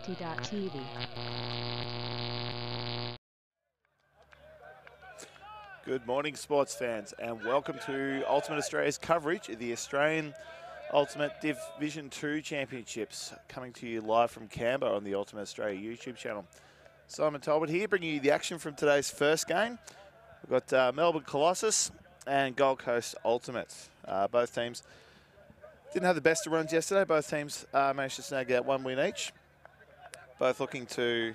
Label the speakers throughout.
Speaker 1: AUCDII.TV.
Speaker 2: Good morning, sports fans, and welcome to Ultimate Australia's coverage of the Australian Ultimate Division 2 Championships, coming to you live from Canberra on the Ultimate Australia YouTube channel. Simon Talbot here, bringing you the action from today's first game. We've got Melbourne Colossus and Gold Coast Ultimate. Both teams didn't have the best of runs yesterday. Both teams managed to snag out one win each. Both looking to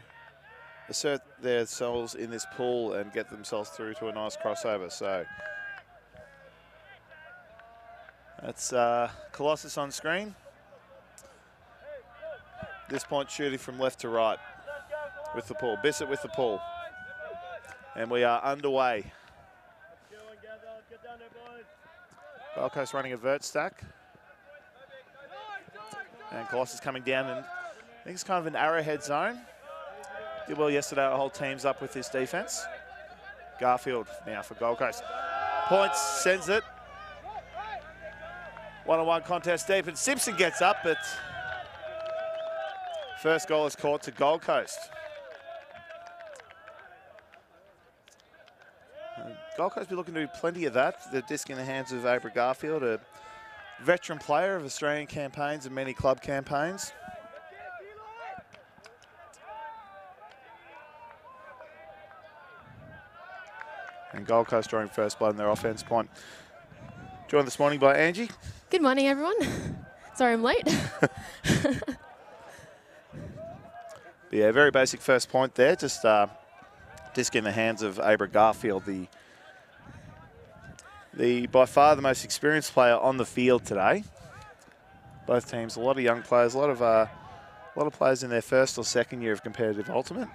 Speaker 2: assert themselves in this pool and get themselves through to a nice crossover. So that's Colossus on screen. This point shooting from left to right with the pull. Bissett with the pull. And we are underway. Gold Coast running a vert stack. And Colossus coming down, and I think it's kind of an arrowhead zone. Did well yesterday, our whole team's up with this defense. Garfield now for Gold Coast. Points, sends it. One-on-one contest deep, and Simpson gets up, but first goal is caught to Gold Coast. Gold Coast be looking to do plenty of that. The disc in the hands of Abra Garfield, a veteran player of Australian campaigns and many club campaigns. And Gold Coast drawing first blood in their offense point. Joined this morning by Angie.
Speaker 3: Good morning, everyone. Sorry I'm late.
Speaker 2: Yeah, very basic first point there. Just disc in the hands of Abra Garfield, the by far the most experienced player on the field today. Both teams, a lot of young players, a lot of players in their first or second year of competitive ultimate.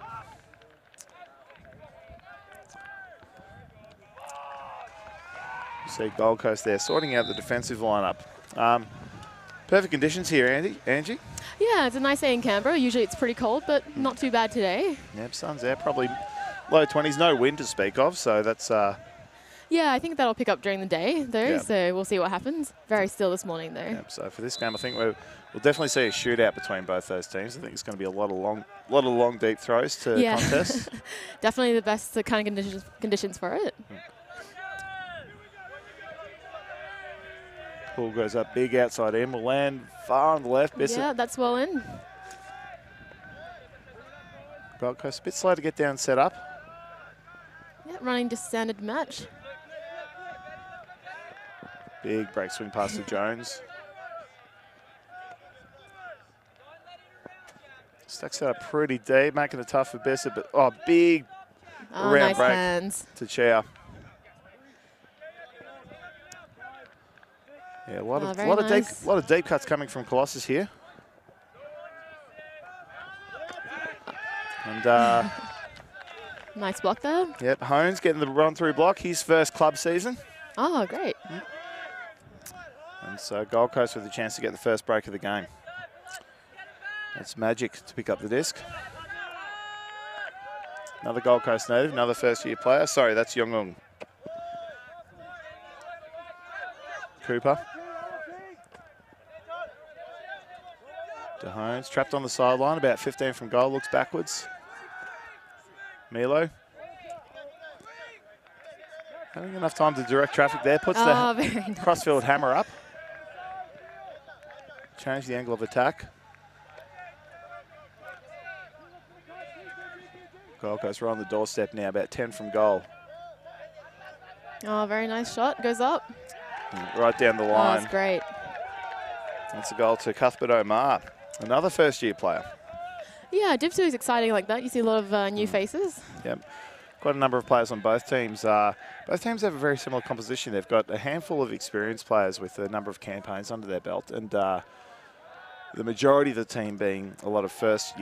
Speaker 2: You see Gold Coast there sorting out the defensive lineup. Perfect conditions here, Angie.
Speaker 3: Yeah, it's a nice day in Canberra. Usually it's pretty cold, but not too bad today.
Speaker 2: Yep, sun's out, probably low 20s, no wind to speak of, so that's...
Speaker 3: Yeah, I think that'll pick up during the day, though,
Speaker 2: yep.
Speaker 3: So we'll see what happens. Very still this morning, though.
Speaker 2: Yep, so for this game, I think we'll definitely see a shootout between both those teams. I think it's going to be a lot of long, deep throws to contest.
Speaker 3: Definitely the best kind of conditions for it.
Speaker 2: Pull goes up big outside in. Will land far on the left. Bissett.
Speaker 3: Yeah, that's well in.
Speaker 2: Gold Coast a bit slow to get down and set up.
Speaker 3: Yeah, running just standard match.
Speaker 2: Big break swing pass to Jones. Stacks it up pretty deep, making it tough for Bissett, but big round
Speaker 3: nice
Speaker 2: break
Speaker 3: hands.
Speaker 2: to Chow. Yeah, a lot of deep cuts coming from Colossus here. And
Speaker 3: nice block there.
Speaker 2: Yep, Hones getting the run through block, his first club season.
Speaker 3: Oh, great.
Speaker 2: And so Gold Coast with a chance to get the first break of the game. That's Magic to pick up the disc. Another Gold Coast native, another first-year player. Sorry, that's Young. Cooper. To Hones, trapped on the sideline, about 15 from goal, looks backwards. Milo. Having enough time to direct traffic there, puts the
Speaker 3: nice.
Speaker 2: crossfield hammer up. Change the angle of attack. Gold Coast right on the doorstep now, about 10 from goal.
Speaker 3: Oh, very nice shot, goes up.
Speaker 2: Right down the line.
Speaker 3: Oh, that's great.
Speaker 2: That's a goal to Cuthbert Omar, another first-year player.
Speaker 3: Yeah, Div 2 is exciting like that. You see a lot of new faces.
Speaker 2: Yep. Quite a number of players on both teams. Both teams have a very similar composition. They've got a handful of experienced players with a number of campaigns under their belt, and the majority of the team being a lot of first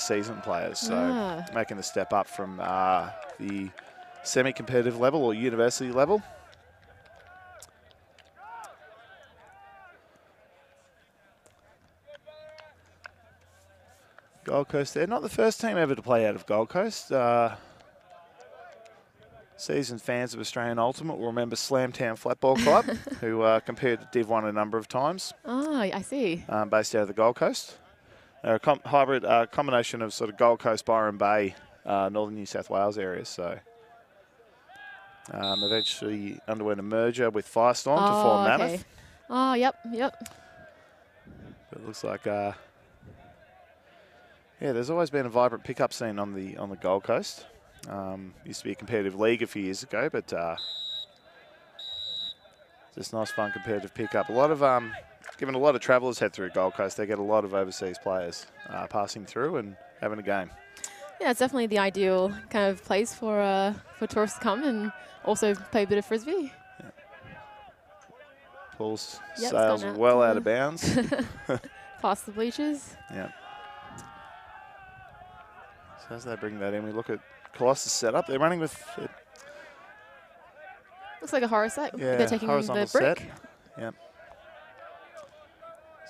Speaker 2: season players. So making the step up from the semi-competitive level or university level. Gold Coast there. Not the first team ever to play out of Gold Coast. Seasoned fans of Australian Ultimate will remember Slamtown Flatball Club, who compared to Div 1 a number of times.
Speaker 3: Oh, I see.
Speaker 2: Based out of the Gold Coast. They're a hybrid combination of sort of Gold Coast, Byron Bay, northern New South Wales areas. So eventually underwent a merger with Firestorm to form Mammoth.
Speaker 3: Oh, yep.
Speaker 2: But it looks like, yeah, there's always been a vibrant pickup scene on the Gold Coast. Used to be a competitive league a few years ago, but just nice, fun, competitive pickup. A lot of given a lot of travellers head through Gold Coast, they get a lot of overseas players passing through and having a game.
Speaker 3: Yeah, it's definitely the ideal kind of place for tourists to come and also play a bit of frisbee.
Speaker 2: Yeah. Pulls
Speaker 3: yep,
Speaker 2: sails well out of bounds.
Speaker 3: Past the bleachers.
Speaker 2: Yeah. So as they bring that in, we look at Colossus setup. They're running with...
Speaker 3: Looks like a horror set.
Speaker 2: Yeah,
Speaker 3: they're taking
Speaker 2: horizontal
Speaker 3: the brick.
Speaker 2: set. Yep.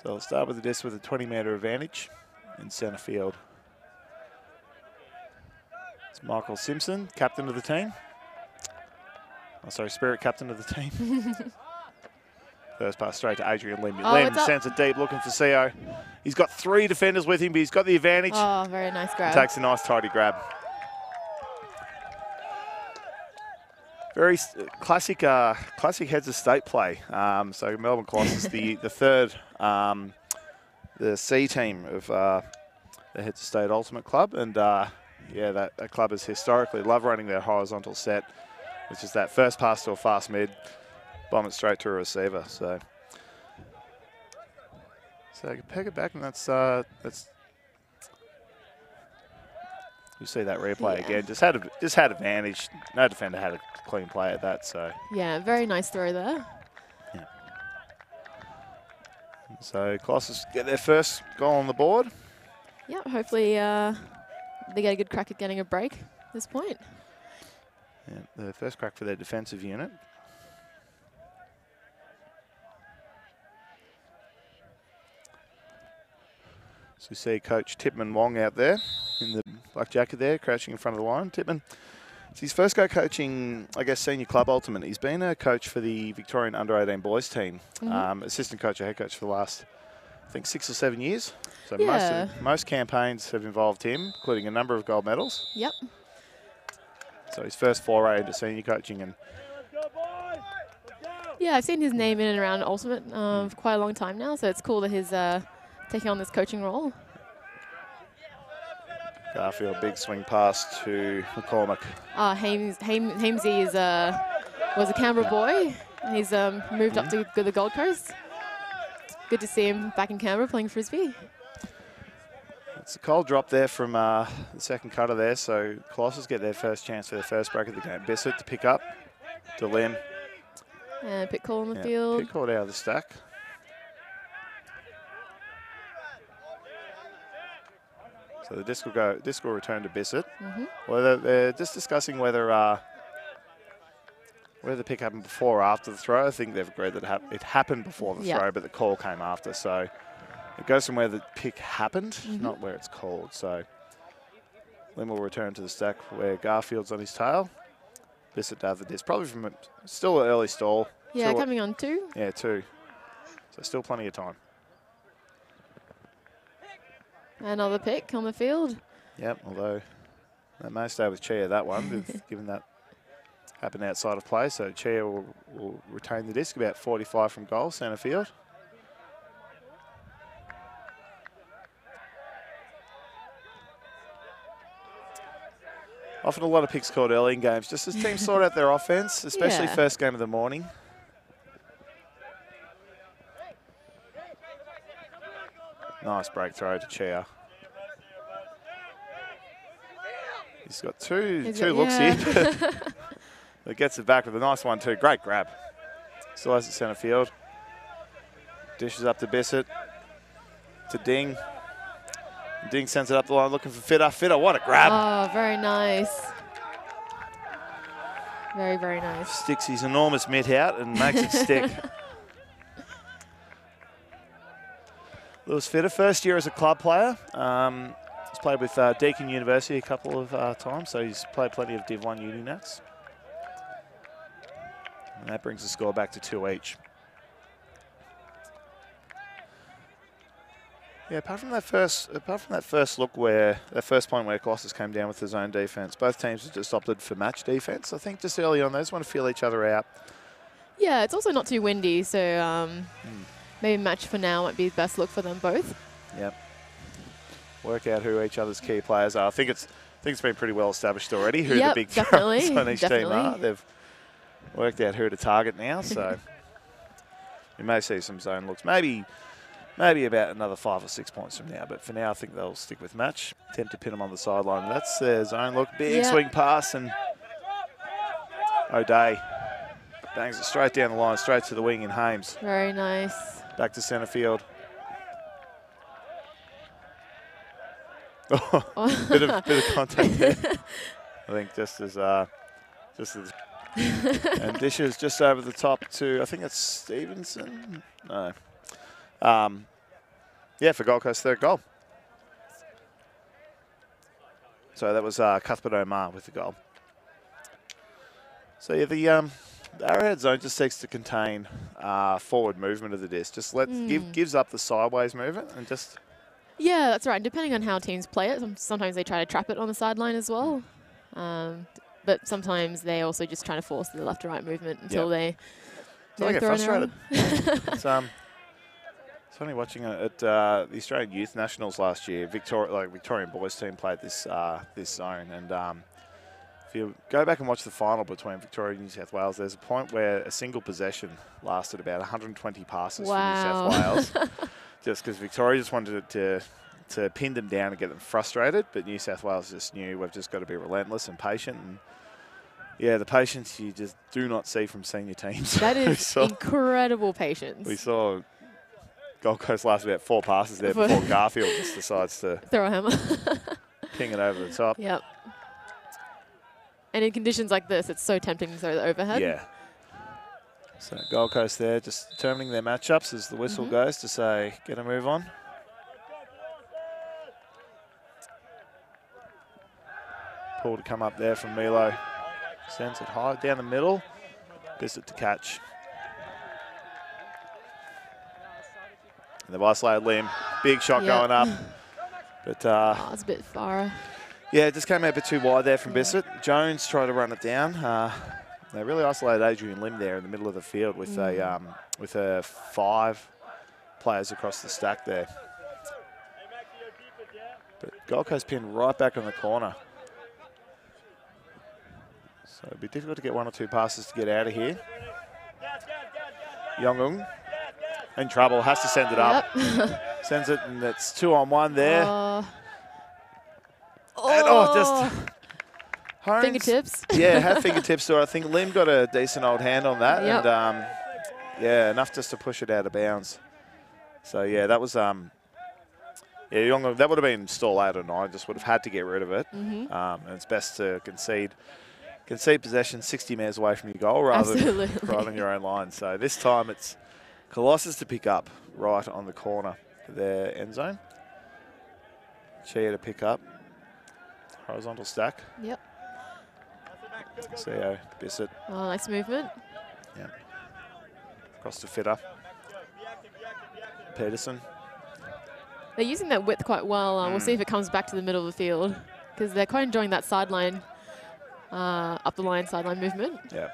Speaker 2: So we'll start with the disc with a 20-metre advantage in centre field. It's Michael Simpson, captain of the team. Oh, sorry, spirit captain of the team. First pass straight to Adrian Lim. Lim sends it deep, looking for CO. He's got 3 defenders with him, but he's got the advantage.
Speaker 3: Oh, very nice grab.
Speaker 2: Takes a nice, tidy grab. Very classic heads of state play. So Melbourne Colossus, the third, the C team of the heads of state ultimate club, and yeah, that club has historically loved running their horizontal set, which is that first pass to a fast mid, bomb it straight to a receiver. So I can peg it back, and that's you see that replay again. Just had advantage. No defender had a clean play at that. So
Speaker 3: yeah, very nice throw there.
Speaker 2: Yeah. So Colossus get their first goal on the board.
Speaker 3: Yeah, hopefully they get a good crack at getting a break at this point.
Speaker 2: Yeah, the first crack for their defensive unit. So we see Coach Tipman Wong out there in the black jacket there, crouching in front of the line. Tipman, it's his first go coaching, I guess, senior club ultimate. He's been a coach for the Victorian under-18 boys team, assistant coach or head coach for the last, I think, 6 or 7 years. So most campaigns have involved him, including a number of gold medals.
Speaker 3: Yep.
Speaker 2: So his first foray into senior coaching. And
Speaker 3: yeah, I've seen his name in and around Ultimate for quite a long time now, so it's cool that he's taking on this coaching role.
Speaker 2: Garfield, big swing pass to McCormick.
Speaker 3: Hamesy was a Canberra boy. He's moved up to the Gold Coast. Good to see him back in Canberra playing frisbee.
Speaker 2: It's a cold drop there from the second cutter there, so Colossus get their first chance for their first break of the game. Bissett to pick up, to Lim.
Speaker 3: And pit call on the field.
Speaker 2: Pit called out of the stack. So the disc will return to Bissett. Well, they're just discussing whether the pick happened before or after the throw. I think they've agreed that it happened before the throw, but the call came after. So it goes from where the pick happened, not where it's called. So Lim will return to the stack where Garfield's on his tail. Bissett to have the disc. Probably from still an early stall.
Speaker 3: Yeah, coming on 2.
Speaker 2: Yeah, 2. So still plenty of time.
Speaker 3: Another pick on the field.
Speaker 2: Yep, although that may stay with Chia, that one, given that happened outside of play. So Chia will retain the disc, about 45 from goal, centre field. Often a lot of picks called early in games, just as teams sort out their offense, especially first game of the morning. Nice break throw to Chia. He's got two looks here. But gets it back with a nice one too. Great grab. Still has it centre field. Dishes up to Bissett. To Ding. Ding sends it up the line looking for Fitter. Fitter, what a grab.
Speaker 3: Oh, very nice. Very, very nice.
Speaker 2: Sticks his enormous mitt out and makes it stick. Lewis Fitter, first year as a club player. He's played with Deakin University a couple of times, so he's played plenty of Div 1 uni nats. And that brings the score back to 2 each. Yeah, apart from that first look where that first point where Colossus came down with his own defence, both teams have just opted for match defence. I think just early on, they just want to feel each other out.
Speaker 3: Yeah, it's also not too windy, so maybe match for now might be the best look for them both.
Speaker 2: Yep. Work out who each other's key players are. I think it's been pretty well established already who the big throwers on each team are. They've worked out who to target now, so you may see some zone looks. Maybe about another 5 or 6 points from now, but for now I think they'll stick with match. Attempt to pin them on the sideline. That's their zone look. Big swing pass, and O'Day bangs it straight down the line, straight to the wing in Hames.
Speaker 3: Very nice.
Speaker 2: Back to centre field. bit of contact there. I think just as and dishes just over the top to, I think it's Stevenson. No. Yeah, for Gold Coast, third goal. So that was Cuthbert Omar with the goal. So yeah, the Arrowhead zone just seeks to contain forward movement of the disc. Just gives up the sideways movement and just.
Speaker 3: Yeah, that's right. And depending on how teams play it, sometimes they try to trap it on the sideline as well. But sometimes they also just try to force the left to right movement until they
Speaker 2: get frustrated. It's funny watching it at the Australian Youth Nationals last year. Victorian boys team played this zone, and if you go back and watch the final between Victoria and New South Wales, there's a point where a single possession lasted about 120 passes for New South Wales. Just because Victoria just wanted to pin them down and get them frustrated, but New South Wales just knew we've just got to be relentless and patient. And yeah, the patience you just do not see from senior teams.
Speaker 3: That is incredible patience.
Speaker 2: We saw Gold Coast last about 4 passes there before Garfield just decides to
Speaker 3: throw a hammer,
Speaker 2: ping it over the top.
Speaker 3: Yep. And in conditions like this, it's so tempting to throw the overhead.
Speaker 2: Yeah. So Gold Coast there just determining their matchups as the whistle goes to say, get a move on. Pull to come up there from Milo. Sends it high down the middle. Bissett to catch. And they've isolated Lim. Big shot going up. But
Speaker 3: it's a bit far.
Speaker 2: Yeah, it just came out a bit too wide there from Bissett. Jones tried to run it down. They really isolated Adrian Lim there in the middle of the field with a 5 players across the stack there. But Gold Coast pinned right back on the corner. So it'd be difficult to get 1 or 2 passes to get out of here. Yongung in trouble, has to send it up. Sends it, and it's 2-on-1 there. Just Holmes,
Speaker 3: fingertips.
Speaker 2: Yeah, had fingertips. So I think Lim got a decent old hand on that, and yeah, enough just to push it out of bounds. So yeah, that was Yongung, that would have been stall 8 or 9. Just would have had to get rid of it. And it's best to concede possession 60 metres away from your goal rather than your own line. So this time it's Colossus to pick up right on the corner of their end zone. Chia to pick up. Horizontal stack.
Speaker 3: Yep.
Speaker 2: CO, Bissett.
Speaker 3: Oh, nice movement.
Speaker 2: Yeah. Across to Fitter. Peterson.
Speaker 3: They're using that width quite well. We'll see if it comes back to the middle of the field because they're quite enjoying that sideline, up the line sideline movement.
Speaker 2: Yeah.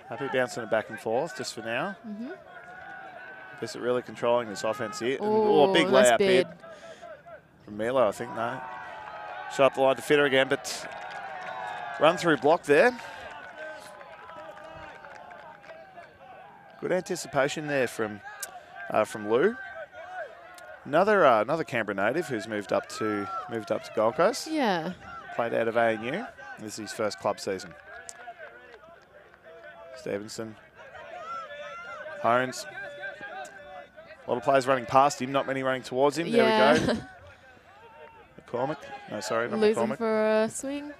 Speaker 2: Happy bouncing it back and forth just for now. Bissett really controlling this offense here.
Speaker 3: Oh,
Speaker 2: big
Speaker 3: nice
Speaker 2: layout
Speaker 3: bid
Speaker 2: from Milo, I think. No. Shot up the line to Fitter again, but run through block there. Good anticipation there from Lou. Another Canberra native who's moved up to Gold Coast.
Speaker 3: Yeah.
Speaker 2: Played out of ANU. This is his first club season. Stevenson. Hones. A lot of players running past him, not many running towards him. There we go. McCormick. No, sorry, not
Speaker 3: Losing
Speaker 2: McCormick.
Speaker 3: for a swing.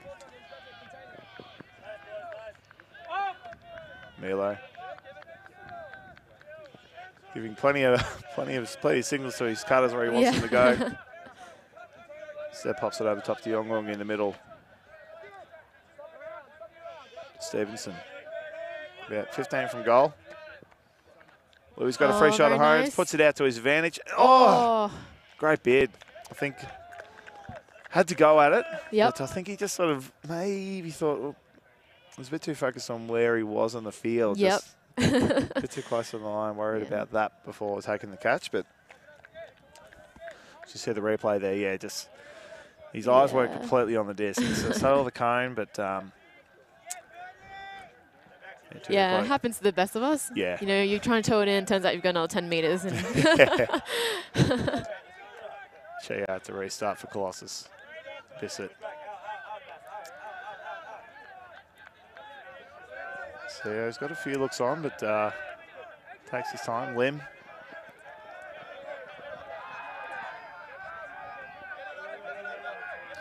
Speaker 2: Milo. Giving plenty of signals to his cutters where he wants them to go. Step pops it over top to Yongung in the middle. Stevenson. About 15 from goal. Louis got a free shot
Speaker 3: very
Speaker 2: at home,
Speaker 3: nice.
Speaker 2: puts it out to his advantage. Oh, great bid. I think had to go at it.
Speaker 3: Yep.
Speaker 2: But I think he just sort of maybe thought, well, was a bit too focused on where he was on the field.
Speaker 3: Yep.
Speaker 2: Just a bit too close to the line, worried about that before taking the catch. But you see the replay there, yeah, just his eyes weren't completely on the disc. So saw the cone, but
Speaker 3: yeah, it happens to the best of us.
Speaker 2: Yeah.
Speaker 3: You know, you're trying to tow it in, turns out you've got another 10 metres. And
Speaker 2: She had to restart for Colossus. Bissett. So he's got a few looks on, but takes his time. Lim.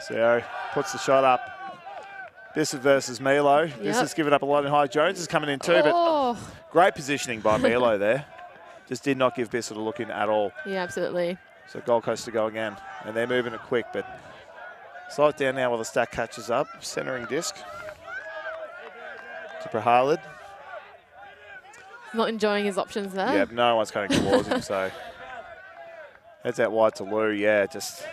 Speaker 2: So puts the shot up. Bissett versus Milo. Bissett's given up a lot in high. Jones is coming in too, but great positioning by Milo there. Just did not give Bissett a look in at all.
Speaker 3: Yeah, absolutely.
Speaker 2: So Gold Coast to go again. And they're moving it quick, but slow it down now while the stack catches up. Centering disc to Prahalid.
Speaker 3: Not enjoying his options there.
Speaker 2: Yeah, no one's coming towards him, so heads out wide to Lou. Yeah, just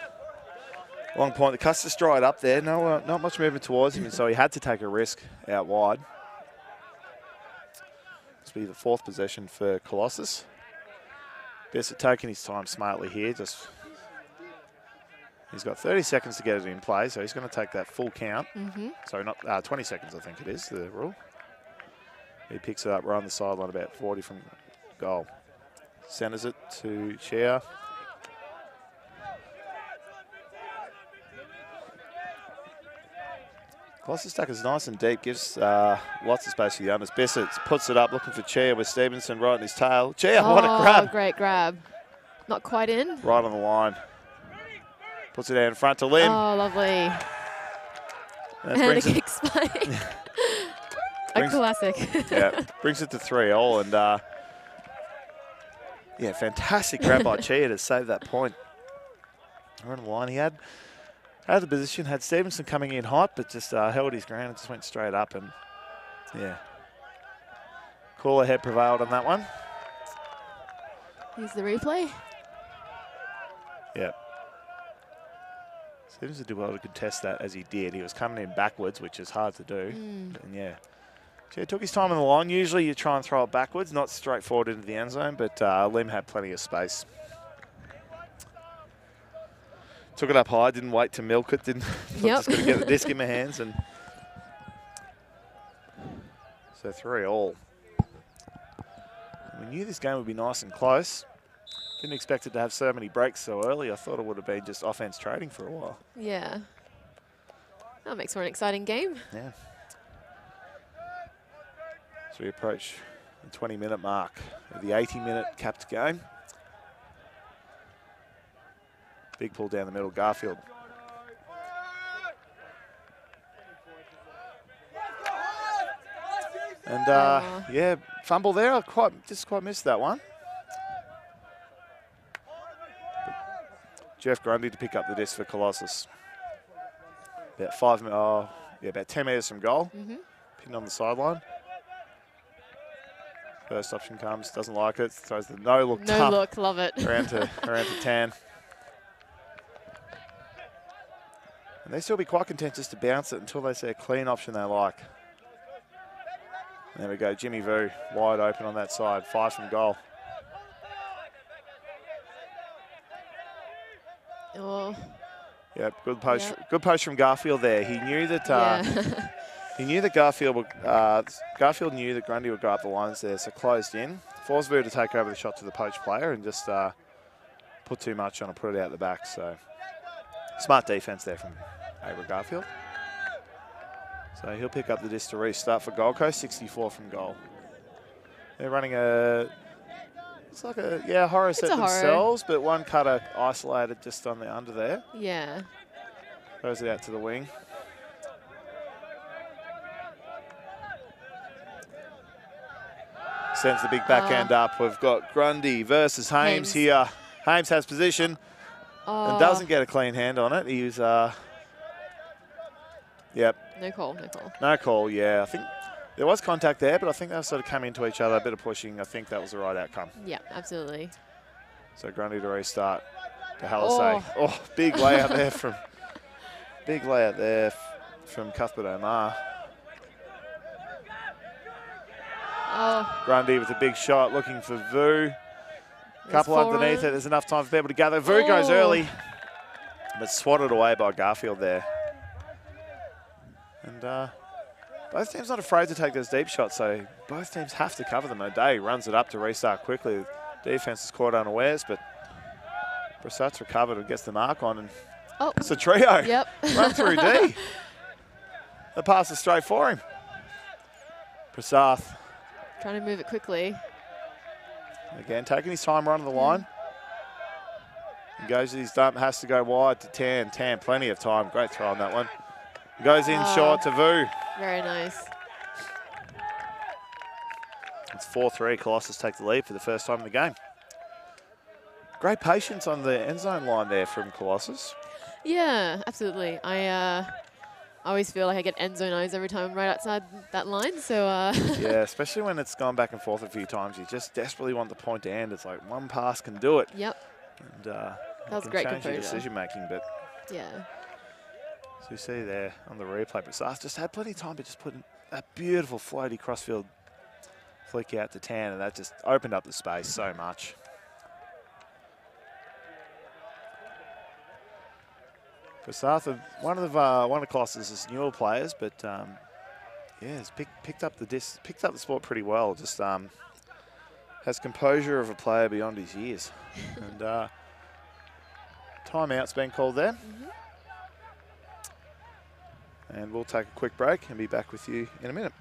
Speaker 2: long point. The cuss just dried up there. No, not much movement towards him, and so he had to take a risk out wide. This will be the 4th possession for Colossus. Bissett taking his time smartly here. Just he's got 30 seconds to get it in play, so he's going to take that full count. So not 20 seconds, I think it is, the rule. He picks it up right on the sideline, about 40 from goal. Centers it to Chia. Colossus stack is nice and deep, gives lots of space for the unders. Bissett puts it up, looking for Chia with Stevenson right in his tail. Chia, what a grab.
Speaker 3: Great grab. Not quite in.
Speaker 2: Right on the line. Puts it out in front to Lim.
Speaker 3: Oh, lovely. And a kick spike. A classic.
Speaker 2: Yeah, brings it to 3-all, and yeah, fantastic grab by Chia to save that point. Right on the line, he had the position, had Stevenson coming in hot, but just held his ground and just went straight up, and yeah, cooler head prevailed on that one.
Speaker 3: Here's the replay.
Speaker 2: Yep. Stevenson did well to contest that as he did. He was coming in backwards, which is hard to do, and yeah. He took his time on the line. Usually you try and throw it backwards, not straight forward into the end zone, but Lim had plenty of space. Took it up high, didn't wait to milk it, didn't just got to get the disc in my hands, and so 3-all. We knew this game would be nice and close. Didn't expect it to have so many breaks so early. I thought it would have been just offense trading for a while.
Speaker 3: Yeah. That makes for an exciting game.
Speaker 2: Yeah. So we approach the 20-minute mark of the 80-minute capped game. Big pull down the middle, Garfield. And yeah, fumble there. I just quite missed that one. Jeff Grundy to pick up the disc for Colossus. About about 10 metres from goal. Pinned on the sideline. First option comes, doesn't like it, throws the no-look
Speaker 3: No look, love it.
Speaker 2: around to Tan. And they still be quite content just to bounce it until they see a clean option they like. There we go, Jimmy Vu wide open on that side, 5 from goal.
Speaker 3: Oh.
Speaker 2: Yep, good post from Garfield there. He knew that he knew that Garfield knew that Grundy would go up the lines there, so closed in. Forced Vu to take over the shot to the poach player and just put too much on and put it out the back. So smart defense there from Abra Garfield. So he'll pick up the disc to restart for Gold Coast, 64 from goal. They're running it's like a horror set themselves, but one cutter isolated just on the under there.
Speaker 3: Yeah.
Speaker 2: Throws it out to the wing. Sends the big backhand up. We've got Grundy versus Hames here. Hames has position and doesn't get a clean hand on it. He was, yep.
Speaker 3: No call, no call.
Speaker 2: No call, yeah. I think There was contact there, but I think they sort of came into each other, a bit of pushing. I think that was the right outcome.
Speaker 3: Yeah, absolutely.
Speaker 2: So Grundy to restart to Halisay. Oh, big layout there from Cuthbert Omar.
Speaker 3: Oh.
Speaker 2: Grundy with a big shot, looking for Vu. Couple underneath it. There's enough time for people to gather. Vu goes early, but swatted away by Garfield there. And both teams not afraid to take those deep shots, so both teams have to cover them. O'Day runs it up to restart quickly. Defense is caught unawares, but Brassard's recovered and gets the mark on. And it's a trio.
Speaker 3: Yep.
Speaker 2: Run through D. The pass is straight for him. Brassard.
Speaker 3: Trying to move it quickly.
Speaker 2: Again, taking his time running the line. He goes to his dump, has to go wide to Tan. Tan, plenty of time. Great throw on that one. Goes in short to Vu.
Speaker 3: Very nice.
Speaker 2: It's 4-3. Colossus take the lead for the first time in the game. Great patience on the end zone line there from Colossus.
Speaker 3: Yeah, absolutely. I always feel like I get end zone eyes every time I'm right outside that line. So
Speaker 2: yeah, especially when it's gone back and forth a few times. You just desperately want the point to end. It's like one pass can do it.
Speaker 3: Yep.
Speaker 2: And
Speaker 3: that was great
Speaker 2: change your
Speaker 3: composure.
Speaker 2: decision making, but
Speaker 3: yeah.
Speaker 2: So you see there on the replay, Brassard just had plenty of time to just put that beautiful floaty crossfield flick out to Tan, and that just opened up the space so much. Brassard, one of Colossus' newer players, but yeah, has picked up the sport pretty well. Just has composure of a player beyond his years. And timeout's been called there. And we'll take a quick break and be back with you in a minute.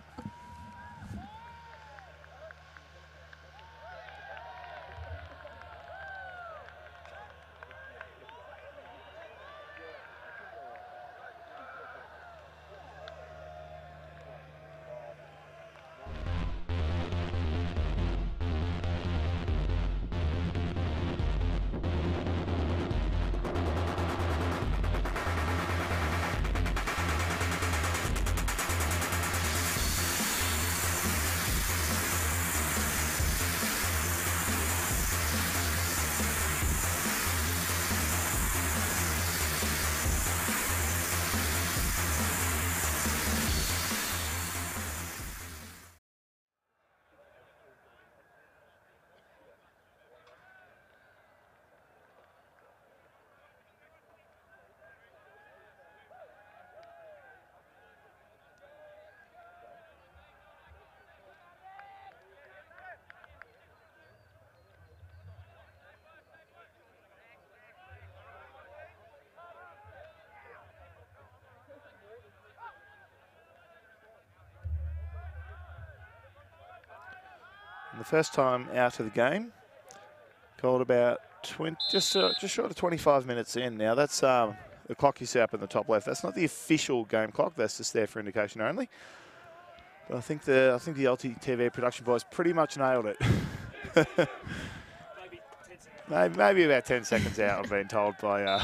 Speaker 2: And the first time out of the game, called about just short of 25 minutes in. Now that's the clock you see up in the top left. That's not the official game clock. That's just there for indication only. But I think the LTTV production boys pretty much nailed it. Maybe about 10 seconds out, I've been told by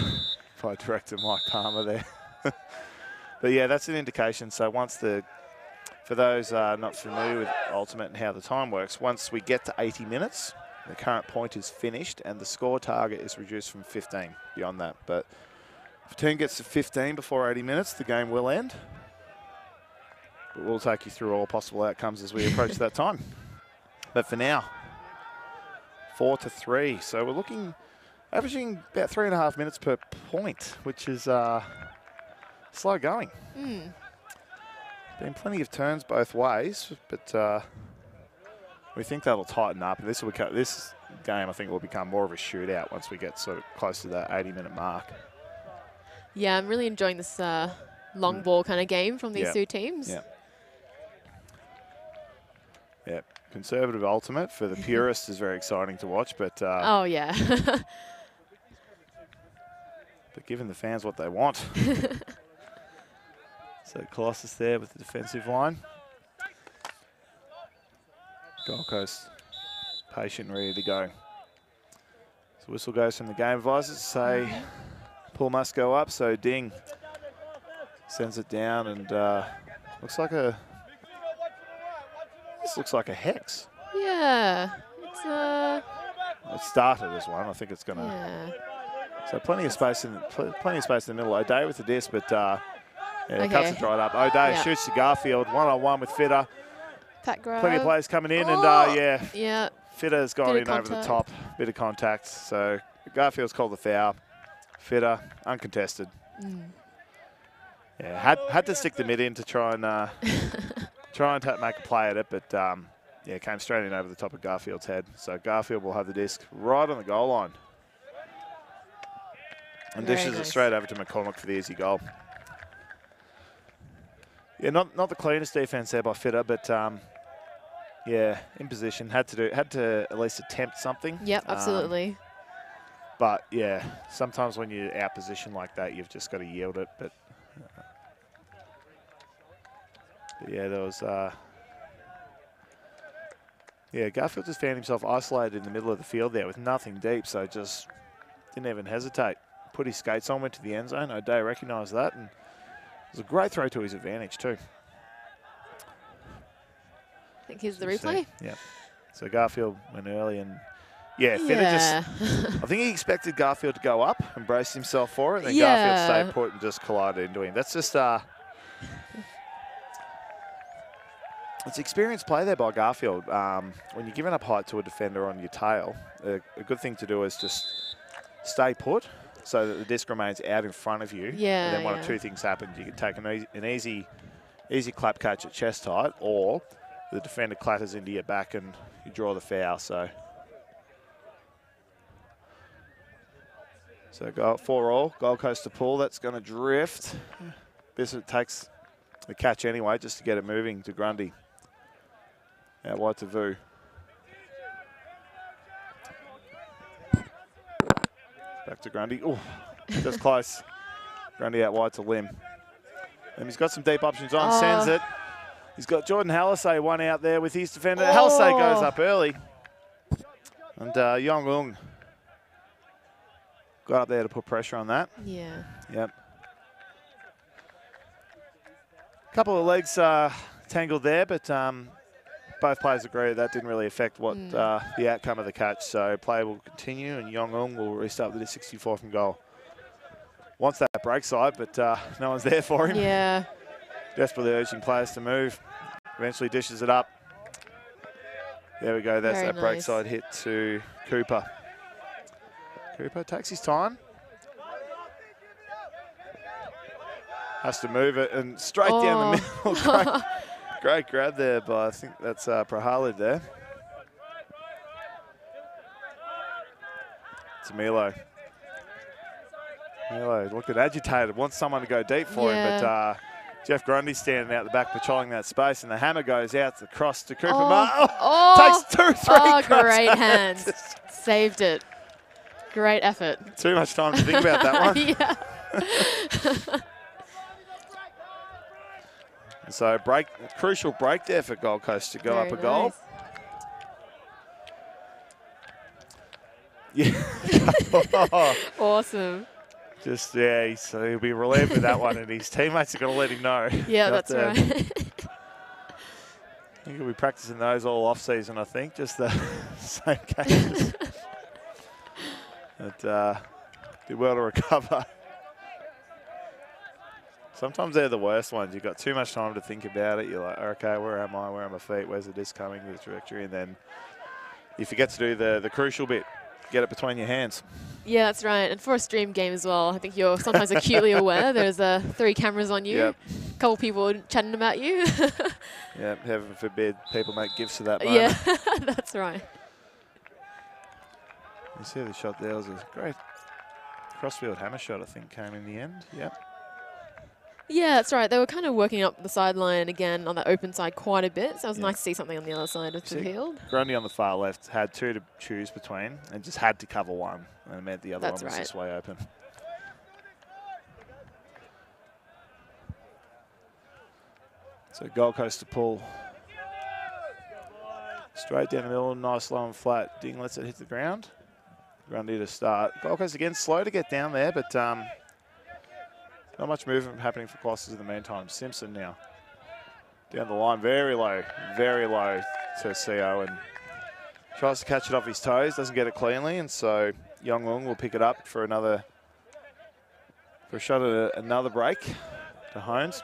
Speaker 2: director Mike Palmer there. But yeah, that's an indication. So for those not familiar with Ultimate and how the time works, once we get to 80 minutes, the current point is finished and the score target is reduced from 15 beyond that. But if a team gets to 15 before 80 minutes, the game will end. But we'll take you through all possible outcomes as we approach that time. But for now, 4-3. So we're averaging about 3.5 minutes per point, which is slow going. Been plenty of turns both ways, but we think that'll tighten up. And this game, I think, will become more of a shootout once we get sort of close to that 80-minute mark.
Speaker 3: Yeah, I'm really enjoying this long ball kind of game from these two teams.
Speaker 2: Yeah. Yeah, conservative ultimate for the purists is very exciting to watch, but
Speaker 3: oh yeah.
Speaker 2: but giving the fans what they want. So Colossus there with the defensive line. Gold Coast patient, ready to go. So whistle goes from the game advisors, say pull must go up, so Ding sends it down and looks like a almost looks like a hex.
Speaker 3: Yeah. It's
Speaker 2: It started as one. I think it's going to.
Speaker 3: yeah.
Speaker 2: So plenty of space in the middle. O'Day with the disc, but yeah,
Speaker 3: Okay.
Speaker 2: cuts it right up. O'Day
Speaker 3: Yeah.
Speaker 2: shoots to Garfield, one-on-one with Fitter.
Speaker 3: Pat grab.
Speaker 2: Plenty of players coming in, and
Speaker 3: Yeah.
Speaker 2: Fitter's gone
Speaker 3: Bit
Speaker 2: in
Speaker 3: of
Speaker 2: over the
Speaker 3: contact.
Speaker 2: top. Bit of contact. So Garfield's called the foul. Fitter uncontested. Yeah, had to stick the mid in to try and make a play at it, but yeah, came straight in over the top of Garfield's head. So Garfield will have the disc right on the goal line. And
Speaker 3: Very
Speaker 2: dishes it
Speaker 3: nice.
Speaker 2: straight over to McCormick for the easy goal. Yeah, not the cleanest defense there by Fitter, but yeah, in position, had to at least attempt something.
Speaker 3: Yep, absolutely.
Speaker 2: But yeah, sometimes when you're out position like that, you've just got to yield it. But yeah, there was yeah, Garfield just found himself isolated in the middle of the field there with nothing deep, so just didn't even hesitate. Put his skates on, went to the end zone. O'Day recognised that, and it was a great throw to his advantage too.
Speaker 3: I think here's the replay.
Speaker 2: Yeah. So Garfield went early, and yeah, Fitter just. I think he expected Garfield to go up and brace himself for it, and then Garfield stayed put and just collided into him. That's just it's experienced play there by Garfield. When you're giving up height to a defender on your tail, a good thing to do is just stay put so that the disc remains out in front of you.
Speaker 3: Yeah.
Speaker 2: And then one of two things happens. You can take an easy clap catch at chest height, or the defender clatters into your back and you draw the foul. So go 4-all, Gold Coast to pull. That's going to drift. Bissett takes the catch anyway, just to get it moving to Grundy. Out wide to Vu. Back to Grundy. Oh, just close. Grundy out wide to Lim. And he's got some deep options on, sends it. He's got Jordan Hallisay one out there with his defender. Hallisay goes up early. And Yong Ung got up there to put pressure on that.
Speaker 3: Yeah.
Speaker 2: Yep. Couple of legs tangled there, but both players agree that didn't really affect what the outcome of the catch. So play will continue, and Yong Ung will restart with a 64 from goal. Wants that break side, but no one's there for him.
Speaker 3: Yeah.
Speaker 2: Desperately urging players to move. Eventually dishes it up. There we go. That's
Speaker 3: Very
Speaker 2: that break
Speaker 3: nice.
Speaker 2: side hit to Cooper. Cooper takes his time. Has to move it and straight down the middle. Great grab there by, I think that's Prahalid there. It's Milo. Milo looking agitated, wants someone to go deep for him, but Jeff Grundy's standing out the back patrolling that space, and the hammer goes out across to Cooper. Takes 2-3.
Speaker 3: Great hands. Saved it. Great effort.
Speaker 2: Too much time to think about that one. So crucial break there for Gold Coast to go up a goal. Yeah.
Speaker 3: Awesome.
Speaker 2: Just, yeah, so he'll be relieved with that one, and his teammates are going to let him know.
Speaker 3: Yeah, that's right.
Speaker 2: I think he'll be practicing those all off-season, I think, just the same cases. But did well to recover. Sometimes they're the worst ones. You've got too much time to think about it. You're like, okay, where am I? Where are my feet? Where's the disc coming? The trajectory? And then you forget to do the crucial bit. Get it between your hands.
Speaker 3: Yeah, that's right. And for a stream game as well, I think you're sometimes acutely aware. There's 3 cameras on you.
Speaker 2: Yep.
Speaker 3: A couple people chatting about you.
Speaker 2: Yeah, heaven forbid people make gifts of that moment.
Speaker 3: Yeah, that's right.
Speaker 2: You see the shot there was a great crossfield hammer shot, I think, came in the end. Yep.
Speaker 3: Yeah, that's right. They were kind of working up the sideline again on the open side quite a bit. So it was nice to see something on the other side of the field.
Speaker 2: Grundy on the far left had 2 to choose between and just had to cover one. And it meant the other one was just way open. So Gold Coast to pull. Straight down the middle, nice low and flat. Ding lets it hit the ground. Grundy to start. Gold Coast again, slow to get down there, but not much movement happening for Colossus in the meantime. Simpson now. Down the line, very low to CO, and tries to catch it off his toes, doesn't get it cleanly, and so Yonglong will pick it up for a shot at another break to Holmes.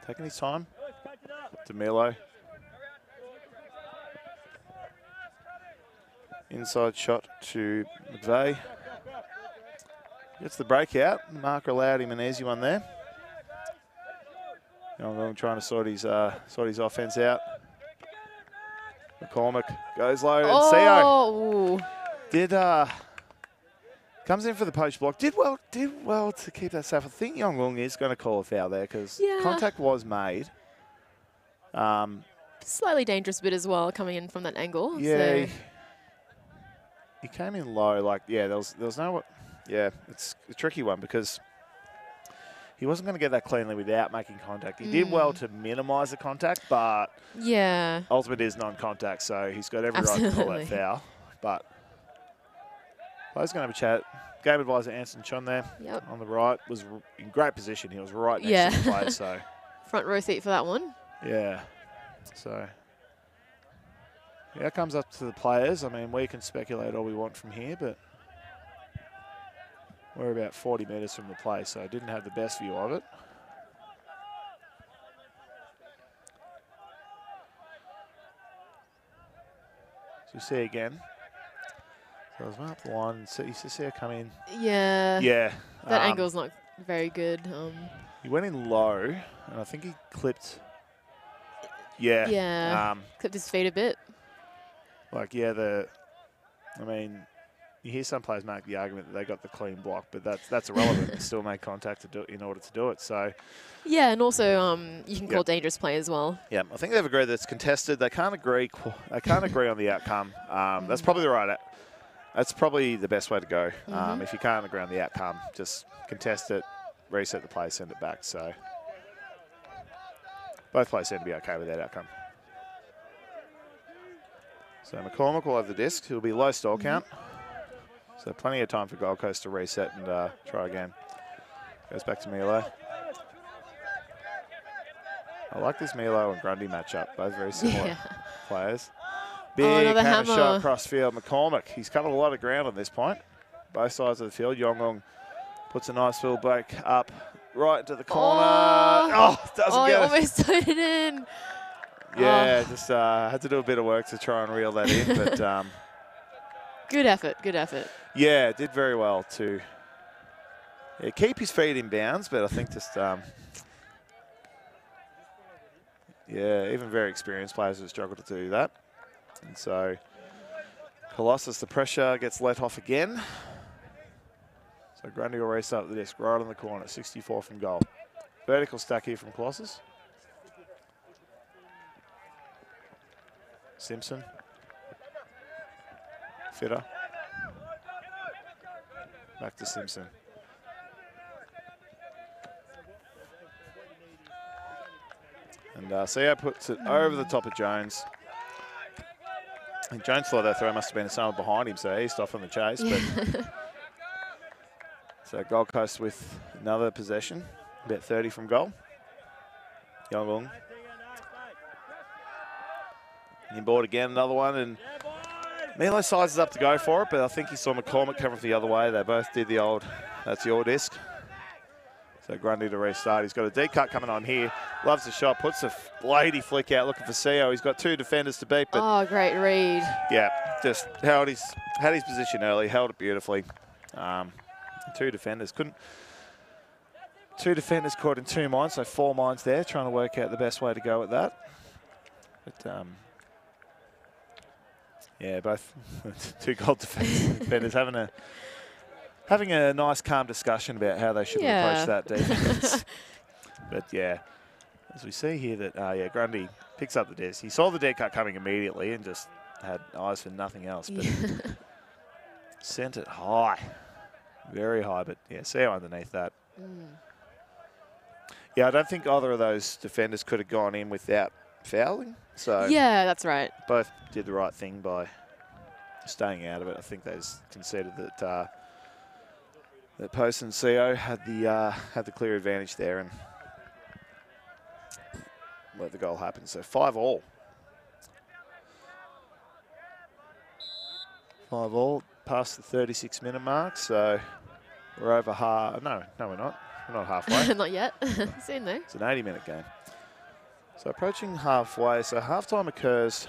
Speaker 2: Taking his time. To Milo. Inside shot to McVeigh. Gets the break out. Marker allowed him an easy one there. Yonglong trying to sort his offense out. McCormick goes low, and CO comes in for the poach block. Did well to keep that safe. I think Yonglong is going to call a foul there because contact was made.
Speaker 3: Slightly dangerous bit as well, coming in from that angle.
Speaker 2: Yeah,
Speaker 3: so.
Speaker 2: he came in low. There was no. Yeah, it's a tricky one because he wasn't going to get that cleanly without making contact. He did well to minimise the contact, but ultimate is non-contact, so he's got every right to call that foul. But players going to have a chat. Game advisor Anson Chun there on the right was in great position. He was right next to the play, so
Speaker 3: front row seat for that one.
Speaker 2: Yeah. So it comes up to the players. I mean, we can speculate all we want from here, but we're about 40 metres from the play, so I didn't have the best view of it. So you see again. So I was up the line and you see her come in.
Speaker 3: Yeah.
Speaker 2: Yeah.
Speaker 3: That angle's not very good.
Speaker 2: He went in low, and I think he clipped. Yeah.
Speaker 3: Yeah. Clipped his feet a bit.
Speaker 2: I mean, you hear some players make the argument that they got the clean block, but that's irrelevant. They still make contact to do in order to do it. So. Yeah,
Speaker 3: and also you can call dangerous play as well.
Speaker 2: Yeah, I think they've agreed that it's contested. They can't agree. They can't agree on the outcome. That's probably the right. That's probably the best way to go. If you can't agree on the outcome, just contest it, reset the play, send it back. So both players seem to be okay with that outcome. So McCormick will have the disc. He'll be low stall count. So plenty of time for Gold Coast to reset and try again. Goes back to Milo. I like this Milo and Grundy matchup. Both very similar players. Big hammer shot across field. McCormick, he's covered a lot of ground on this point. Both sides of the field. Yonglong puts a nice field break up right into the corner. Doesn't get it.
Speaker 3: Almost turned it in.
Speaker 2: Yeah, just had to do a bit of work to try and reel that in, but
Speaker 3: good effort.
Speaker 2: Yeah, did very well to keep his feet in bounds, but I think just even very experienced players have struggled to do that. And so Colossus, the pressure gets let off again. So Grundy will restart the disc right on the corner, 64 from goal. Vertical stack here from Colossus. Simpson. Fitter. Back to Simpson. And CO puts it over the top of Jones. I think Jones thought that throw must have been someone behind him, so he's off on the chase. But so Gold Coast with another possession, about 30 from goal. Yonglong. Inboard again, another one, and Milo sizes up to go for it, but I think he saw McCormick coming the other way. They both did the old, that's your disc. So Grundy to restart. He's got a deep cut coming on here. Loves the shot, puts a lady flick out looking for CO. He's got two defenders to beat. But
Speaker 3: great read.
Speaker 2: Yeah, just had his position early, held it beautifully. Two defenders caught in 2 minds, so 4 minds there, trying to work out the best way to go with that. But yeah, both two goal defenders having a nice, calm discussion about how they should approach that defense. But yeah, as we see here that Grundy picks up the disc. He saw the dead cut coming immediately and just had eyes for nothing else. But sent it high, very high. But yeah, CO underneath that. Yeah, I don't think either of those defenders could have gone in without fouling. So
Speaker 3: yeah, that's right.
Speaker 2: Both did the right thing by staying out of it. I think they conceded that that Post and CO had the clear advantage there, and let the goal happen. So 5-all. 5-all, past the 36-minute mark, so we're over half. No, we're not. We're not halfway.
Speaker 3: Not yet. Soon though.
Speaker 2: It's an 80-minute game. So approaching halfway. So halftime occurs.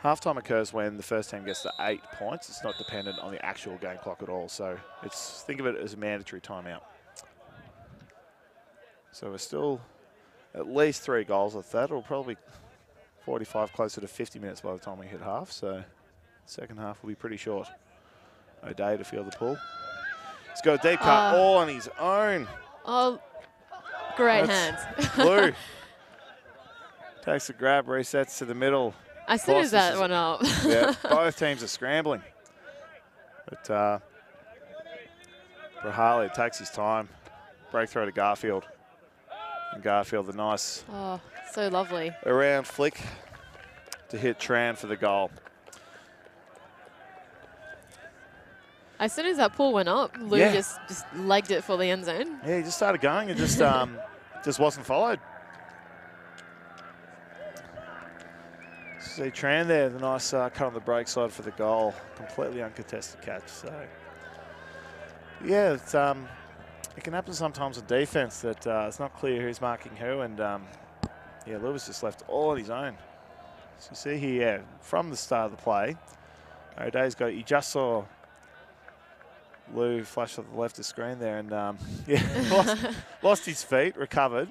Speaker 2: Halftime occurs when the first team gets to 8 points. It's not dependent on the actual game clock at all. So think of it as a mandatory timeout. So we're still at least 3 goals at that. It'll probably 45, closer to 50 minutes by the time we hit half. So second half will be pretty short. O'Day to field the pull. He's got a deep cut all on his own.
Speaker 3: Oh, great hands.
Speaker 2: Blue takes the grab, resets to the middle.
Speaker 3: As soon as that went up.
Speaker 2: Yeah, both teams are scrambling. But Brahali takes his time. Breakthrough to Garfield. And Garfield, the nice
Speaker 3: so lovely
Speaker 2: around flick to hit Tran for the goal.
Speaker 3: As soon as that pull went up, Lou just legged it for the end zone.
Speaker 2: Yeah, he just started going and just just wasn't followed. See Tran there, the nice cut on the break side for the goal. Completely uncontested catch. So yeah, it's, it can happen sometimes in defense that it's not clear who's marking who, and yeah, Lewis just left all on his own. So you see here, from the start of the play, O'Day's got, you just saw Lou flash on the left of the screen there, and yeah, lost his feet, recovered.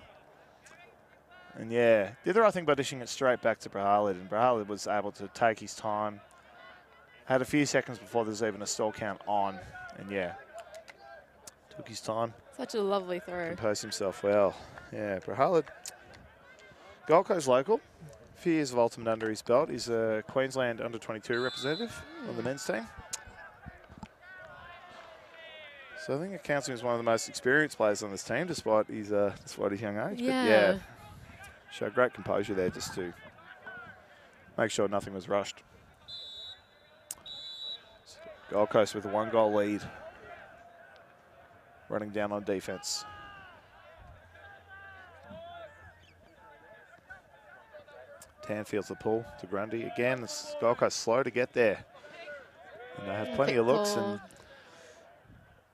Speaker 2: And yeah, did the right thing by dishing it straight back to Brahalid, and Brahalid was able to take his time. Had a few seconds before there was even a stall count on, and yeah, took his time.
Speaker 3: Such a lovely throw.
Speaker 2: Composed himself well. Yeah, Brahalid, Gold Coast local, a few years of ultimate under his belt. He's a Queensland under-22 representative on the men's team. So I think it counts him as one of the most experienced players on this team, despite his young age.
Speaker 3: Yeah.
Speaker 2: But yeah, showed great composure there just to make sure nothing was rushed. So Gold Coast with a 1-goal lead, running down on defense. Tan fields the pull to Grundy. Again, it's Gold Coast slow to get there. And they have plenty of looks, and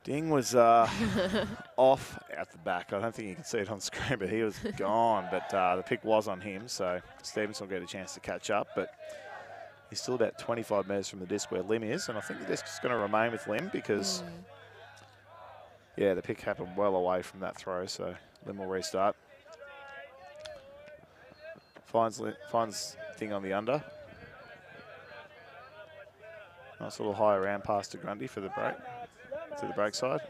Speaker 2: Ding was off out the back. I don't think you can see it on screen, but he was gone. But the pick was on him, so Stevenson will get a chance to catch up. But he's still about 25 metres from the disc where Lim is, and I think the disc is going to remain with Lim because, yeah, the pick happened well away from that throw, so Lim will restart. Finds Ding on the under. Nice little high around pass to Grundy for the break. To the break side.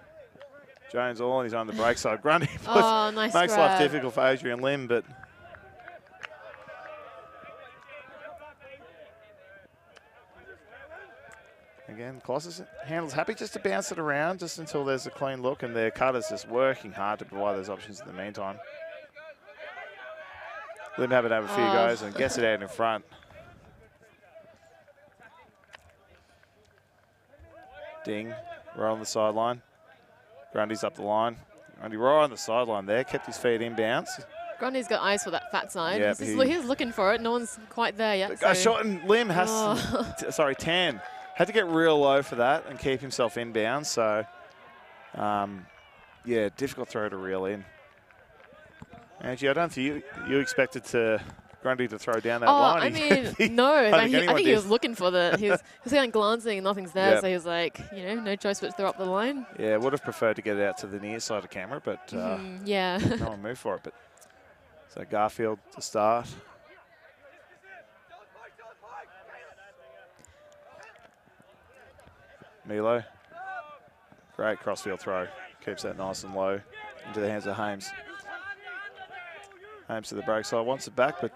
Speaker 2: Jones all on his own the break side. Grundy
Speaker 3: nice
Speaker 2: makes
Speaker 3: grab.
Speaker 2: life difficult for Adrian Lim, but again, Colossus handles happy just to bounce it around just until there's a clean look, and their cutter's just working hard to provide those options in the meantime. Lim having to have a few goes and gets it out in front. Ding. Right on the sideline. Grundy's up the line. Grundy right on the sideline there. Kept his feet inbounds.
Speaker 3: Grundy's got eyes for that fat side.
Speaker 2: Yep,
Speaker 3: he's looking for it. No one's quite there yet.
Speaker 2: The shot, and Lim has to, Tan had to get real low for that and keep himself inbounds. So, yeah, difficult throw to reel in. Angie, I don't think you expected Grundy to throw down that line.
Speaker 3: I mean, no. I think he was looking for he was kind of glancing and nothing's there, so he was like, no choice but to throw up the line.
Speaker 2: Yeah, would have preferred to get it out to the near side of the camera, but
Speaker 3: yeah,
Speaker 2: no one moved for it. But so Garfield to start. Milo, great crossfield throw, keeps that nice and low into the hands of Hames. Hames to the break side, wants it back, but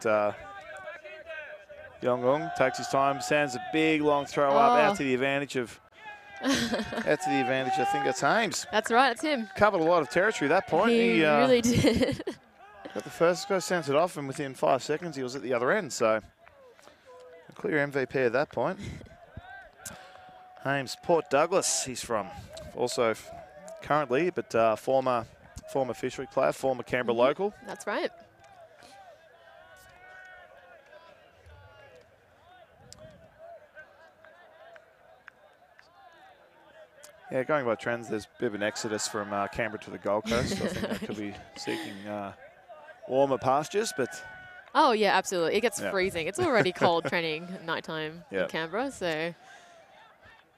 Speaker 2: Yongung takes his time, sends a big long throw up out to the advantage of, I think that's Hames.
Speaker 3: That's right, it's him.
Speaker 2: Covered a lot of territory at that point.
Speaker 3: He really did.
Speaker 2: Got the first go, sent it off, and within 5 seconds he was at the other end, so a clear MVP at that point. Hames, Port Douglas he's from. Also currently, but former Fishery player, former Canberra local.
Speaker 3: That's right.
Speaker 2: Yeah, going by trends, there's a bit of an exodus from Canberra to the Gold Coast. I think they could be seeking warmer pastures, but...
Speaker 3: Oh, yeah, absolutely. It gets
Speaker 2: Yeah.
Speaker 3: freezing. It's already cold training at nighttime in
Speaker 2: Yep.
Speaker 3: Canberra, so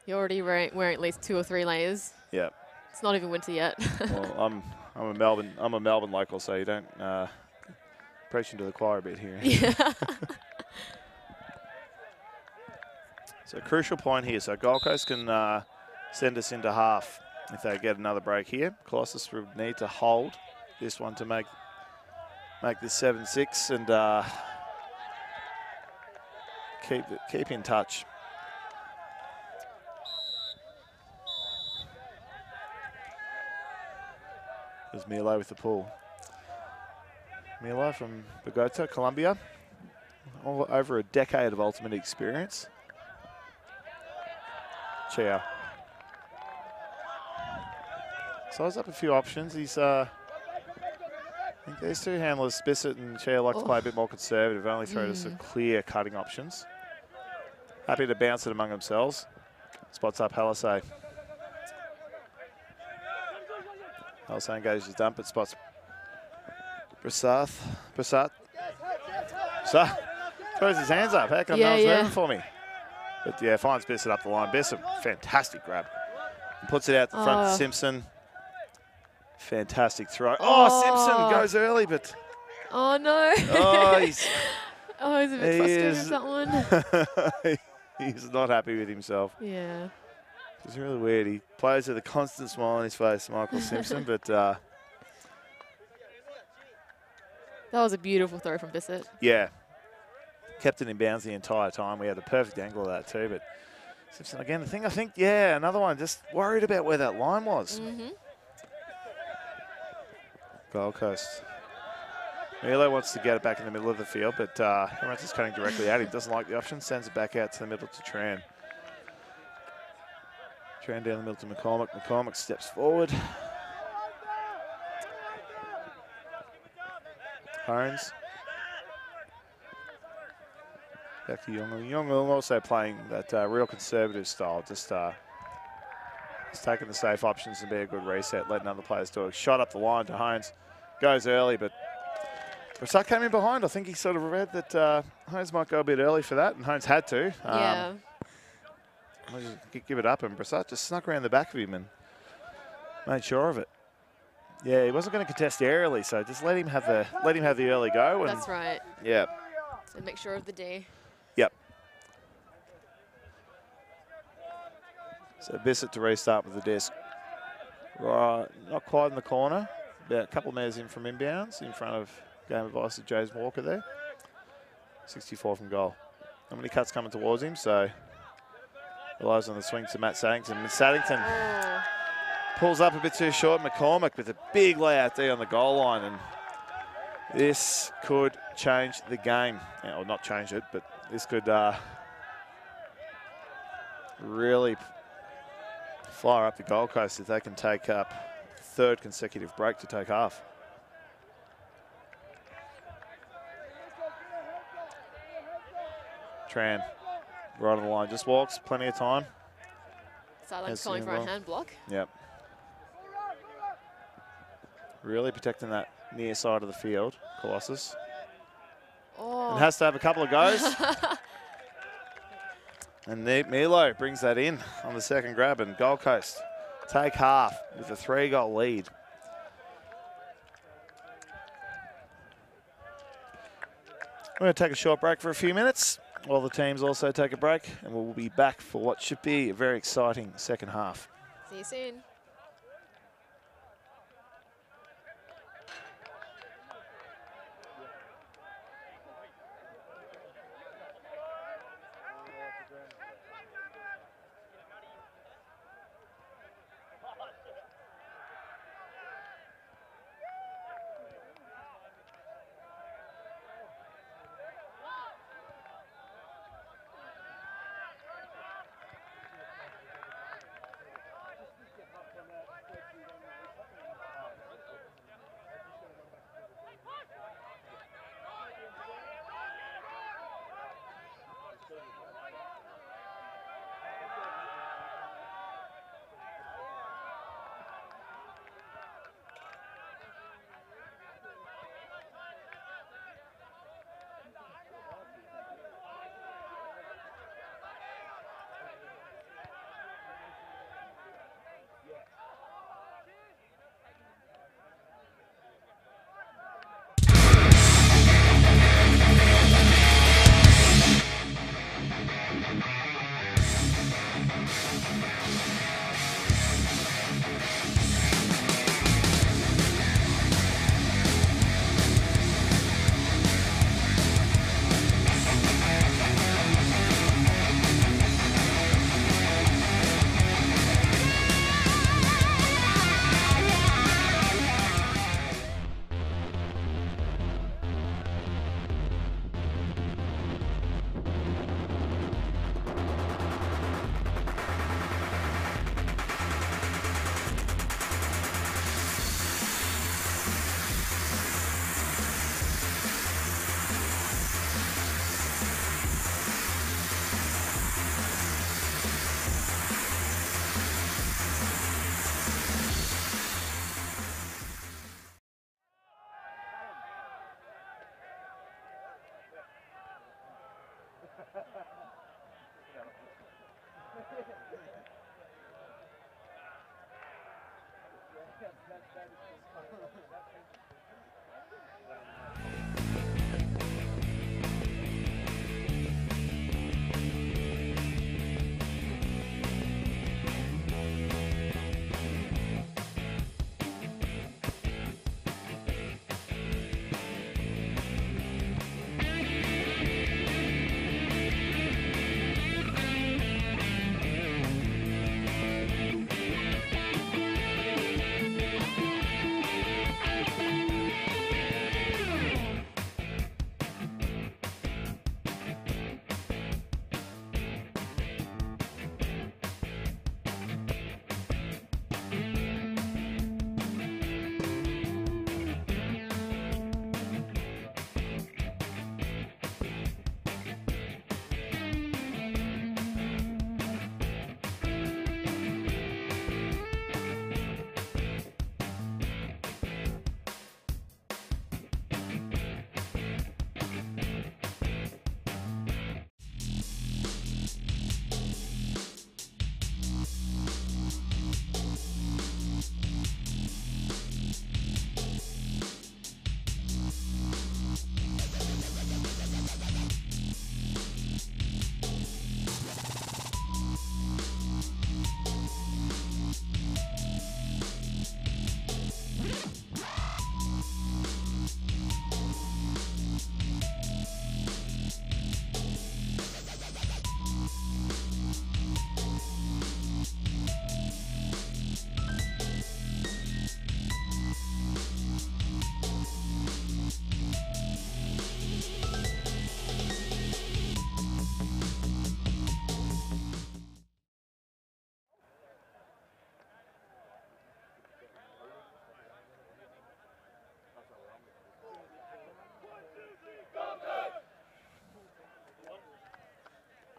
Speaker 3: you're already wearing at least 2 or 3 layers.
Speaker 2: Yeah.
Speaker 3: It's not even winter yet.
Speaker 2: Well, I'm a Melbourne local, so you don't preaching to the choir a bit here.
Speaker 3: Yeah.
Speaker 2: So crucial point here. So Gold Coast can send us into half if they get another break here. Colossus would need to hold this one to make this 7-6 and keep in touch. There's Milo with the pull. Milo from Bogota, Colombia. Over a decade of ultimate experience. Chia. Size up a few options. He's, I think these two handlers, Bissett and Chia, like to play a bit more conservative, only throw to some clear cutting options. Happy to bounce it among themselves. Spots up Halasay. Halasay engages dump, it spots Brasat. Throws his hands up. How come no one's moving for me? But yeah, finds Bissett up the line. Bissett, fantastic grab. And puts it out the front to Simpson. Fantastic throw. Oh, Simpson goes early, but...
Speaker 3: Oh, no.
Speaker 2: Oh, he's...
Speaker 3: he's a bit frustrated with that one.
Speaker 2: He's not happy with himself.
Speaker 3: Yeah.
Speaker 2: It's really weird. He plays with a constant smile on his face, Michael Simpson, but... that
Speaker 3: was a beautiful throw from Bissett.
Speaker 2: Yeah. Kept it in bounds the entire time. We had a perfect angle of that too, but Simpson again, I think, yeah, another one, just worried about where that line was. Gold Coast. Milo wants to get it back in the middle of the field, but everyone's just cutting directly at him. Doesn't like the option, sends it back out to the middle to Tran. Tran down the middle to McCormick. McCormick steps forward. Hones. Back to Young. Young also playing that real conservative style, just taking the safe options and be a good reset, letting other players do it. Shot up the line to Hones. Goes early, but Brasat came in behind. I think he sort of read that Hones might go a bit early for that, and Hones had to.
Speaker 3: Yeah.
Speaker 2: Just give it up, and Brasat just snuck around the back of him and made sure of it. Yeah, he wasn't going to contest aerially, so just let him have the early go. And
Speaker 3: that's right.
Speaker 2: Yeah.
Speaker 3: So make sure of the D.
Speaker 2: Yep. So Bissett to restart with the disc. Right, not quite in the corner. About a couple of metres in from inbounds, in front of game advice of James Walker there. 64 from goal. Not many cuts coming towards him, so relies on the swing to Matt Saddington. And Saddington pulls up a bit too short. McCormick with a big layout there on the goal line, and this could change the game. Or not change it, but this could really fire up the Gold Coast if they can take up third consecutive break to take half. Tran, right on the line, just walks, plenty of time.
Speaker 3: Sideline calling for a hand block.
Speaker 2: Yep. Really protecting that near side of the field, Colossus.
Speaker 3: Oh.
Speaker 2: And has to have a couple of goes. And Milo brings that in on the second grab, and Gold Coast take half with a 3-goal lead. We're going to take a short break for a few minutes while the teams also take a break, and we'll be back for what should be a very exciting second half.
Speaker 3: See you soon.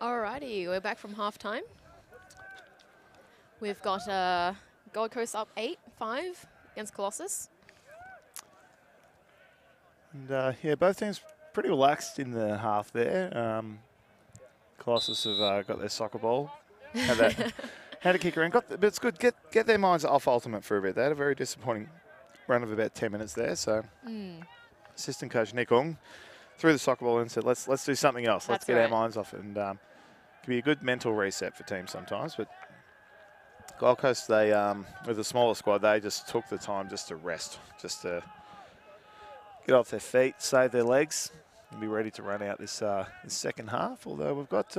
Speaker 3: Alrighty, we're back from halftime. We've got Gold Coast up 8-5 against Colossus.
Speaker 2: And yeah, both teams pretty relaxed in the half there. Colossus have got their soccer ball, had a kick around, but it's good. Get their minds off Ultimate for a bit. They had a very disappointing run of about 10 minutes there. So, assistant coach Nick Ong threw the soccer ball and said, "Let's do something else. Let's get our minds off it." And can be a good mental reset for teams sometimes. But Gold Coast, they with a smaller squad, they just took the time just to rest, just to get off their feet, save their legs, and be ready to run out this second half. Although we've got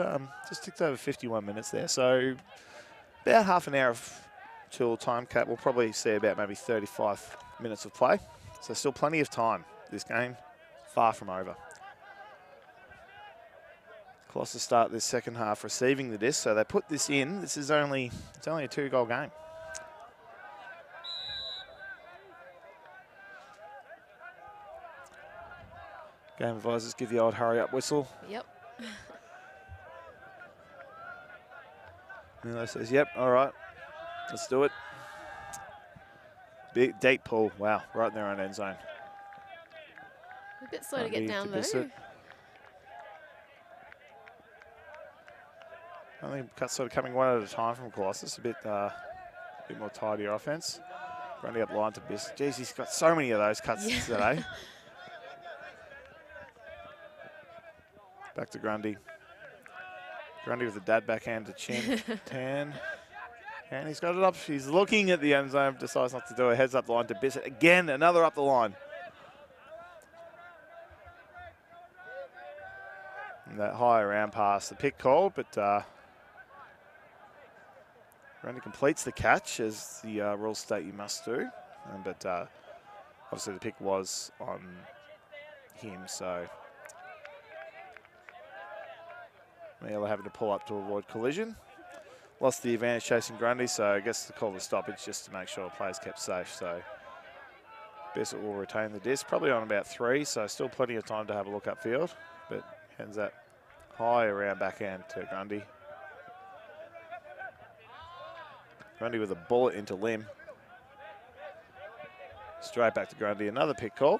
Speaker 2: just ticked over 51 minutes there, so about half an hour till time cap. We'll probably see about maybe 35 minutes of play. So still plenty of time. This game far from over. Colossus start this second half receiving the disc, so they put this in. It's only a 2-goal game. Game advisors give the old hurry up whistle.
Speaker 3: Yep.
Speaker 2: Milo says, "Yep, all right, let's do it." Big deep pull. Wow, right in their own end zone.
Speaker 3: A bit slow to get down though.
Speaker 2: I think cuts sort of coming one at a time from Colossus. A bit more tidier offense. Running up the line to Biss. Jeez, he's got so many of those cuts today. Back to Grundy. Grundy with the dad backhand to Chin. Tan. And he's got it up. He's looking at the end zone, decides not to do it. Heads up the line to Bissett. Again, another up the line. And that high around pass, the pick call, but Grundy completes the catch, as the rules state you must do. But obviously the pick was on him, so Melo having to pull up to avoid collision. Lost the advantage chasing Grundy, so I guess the call the stoppage just to make sure the players kept safe. So Bissett will retain the disc, probably on about 3, so still plenty of time to have a look upfield. But hands that high around backhand to Grundy. Grundy with a bullet into Lim. Straight back to Grundy, another pick call.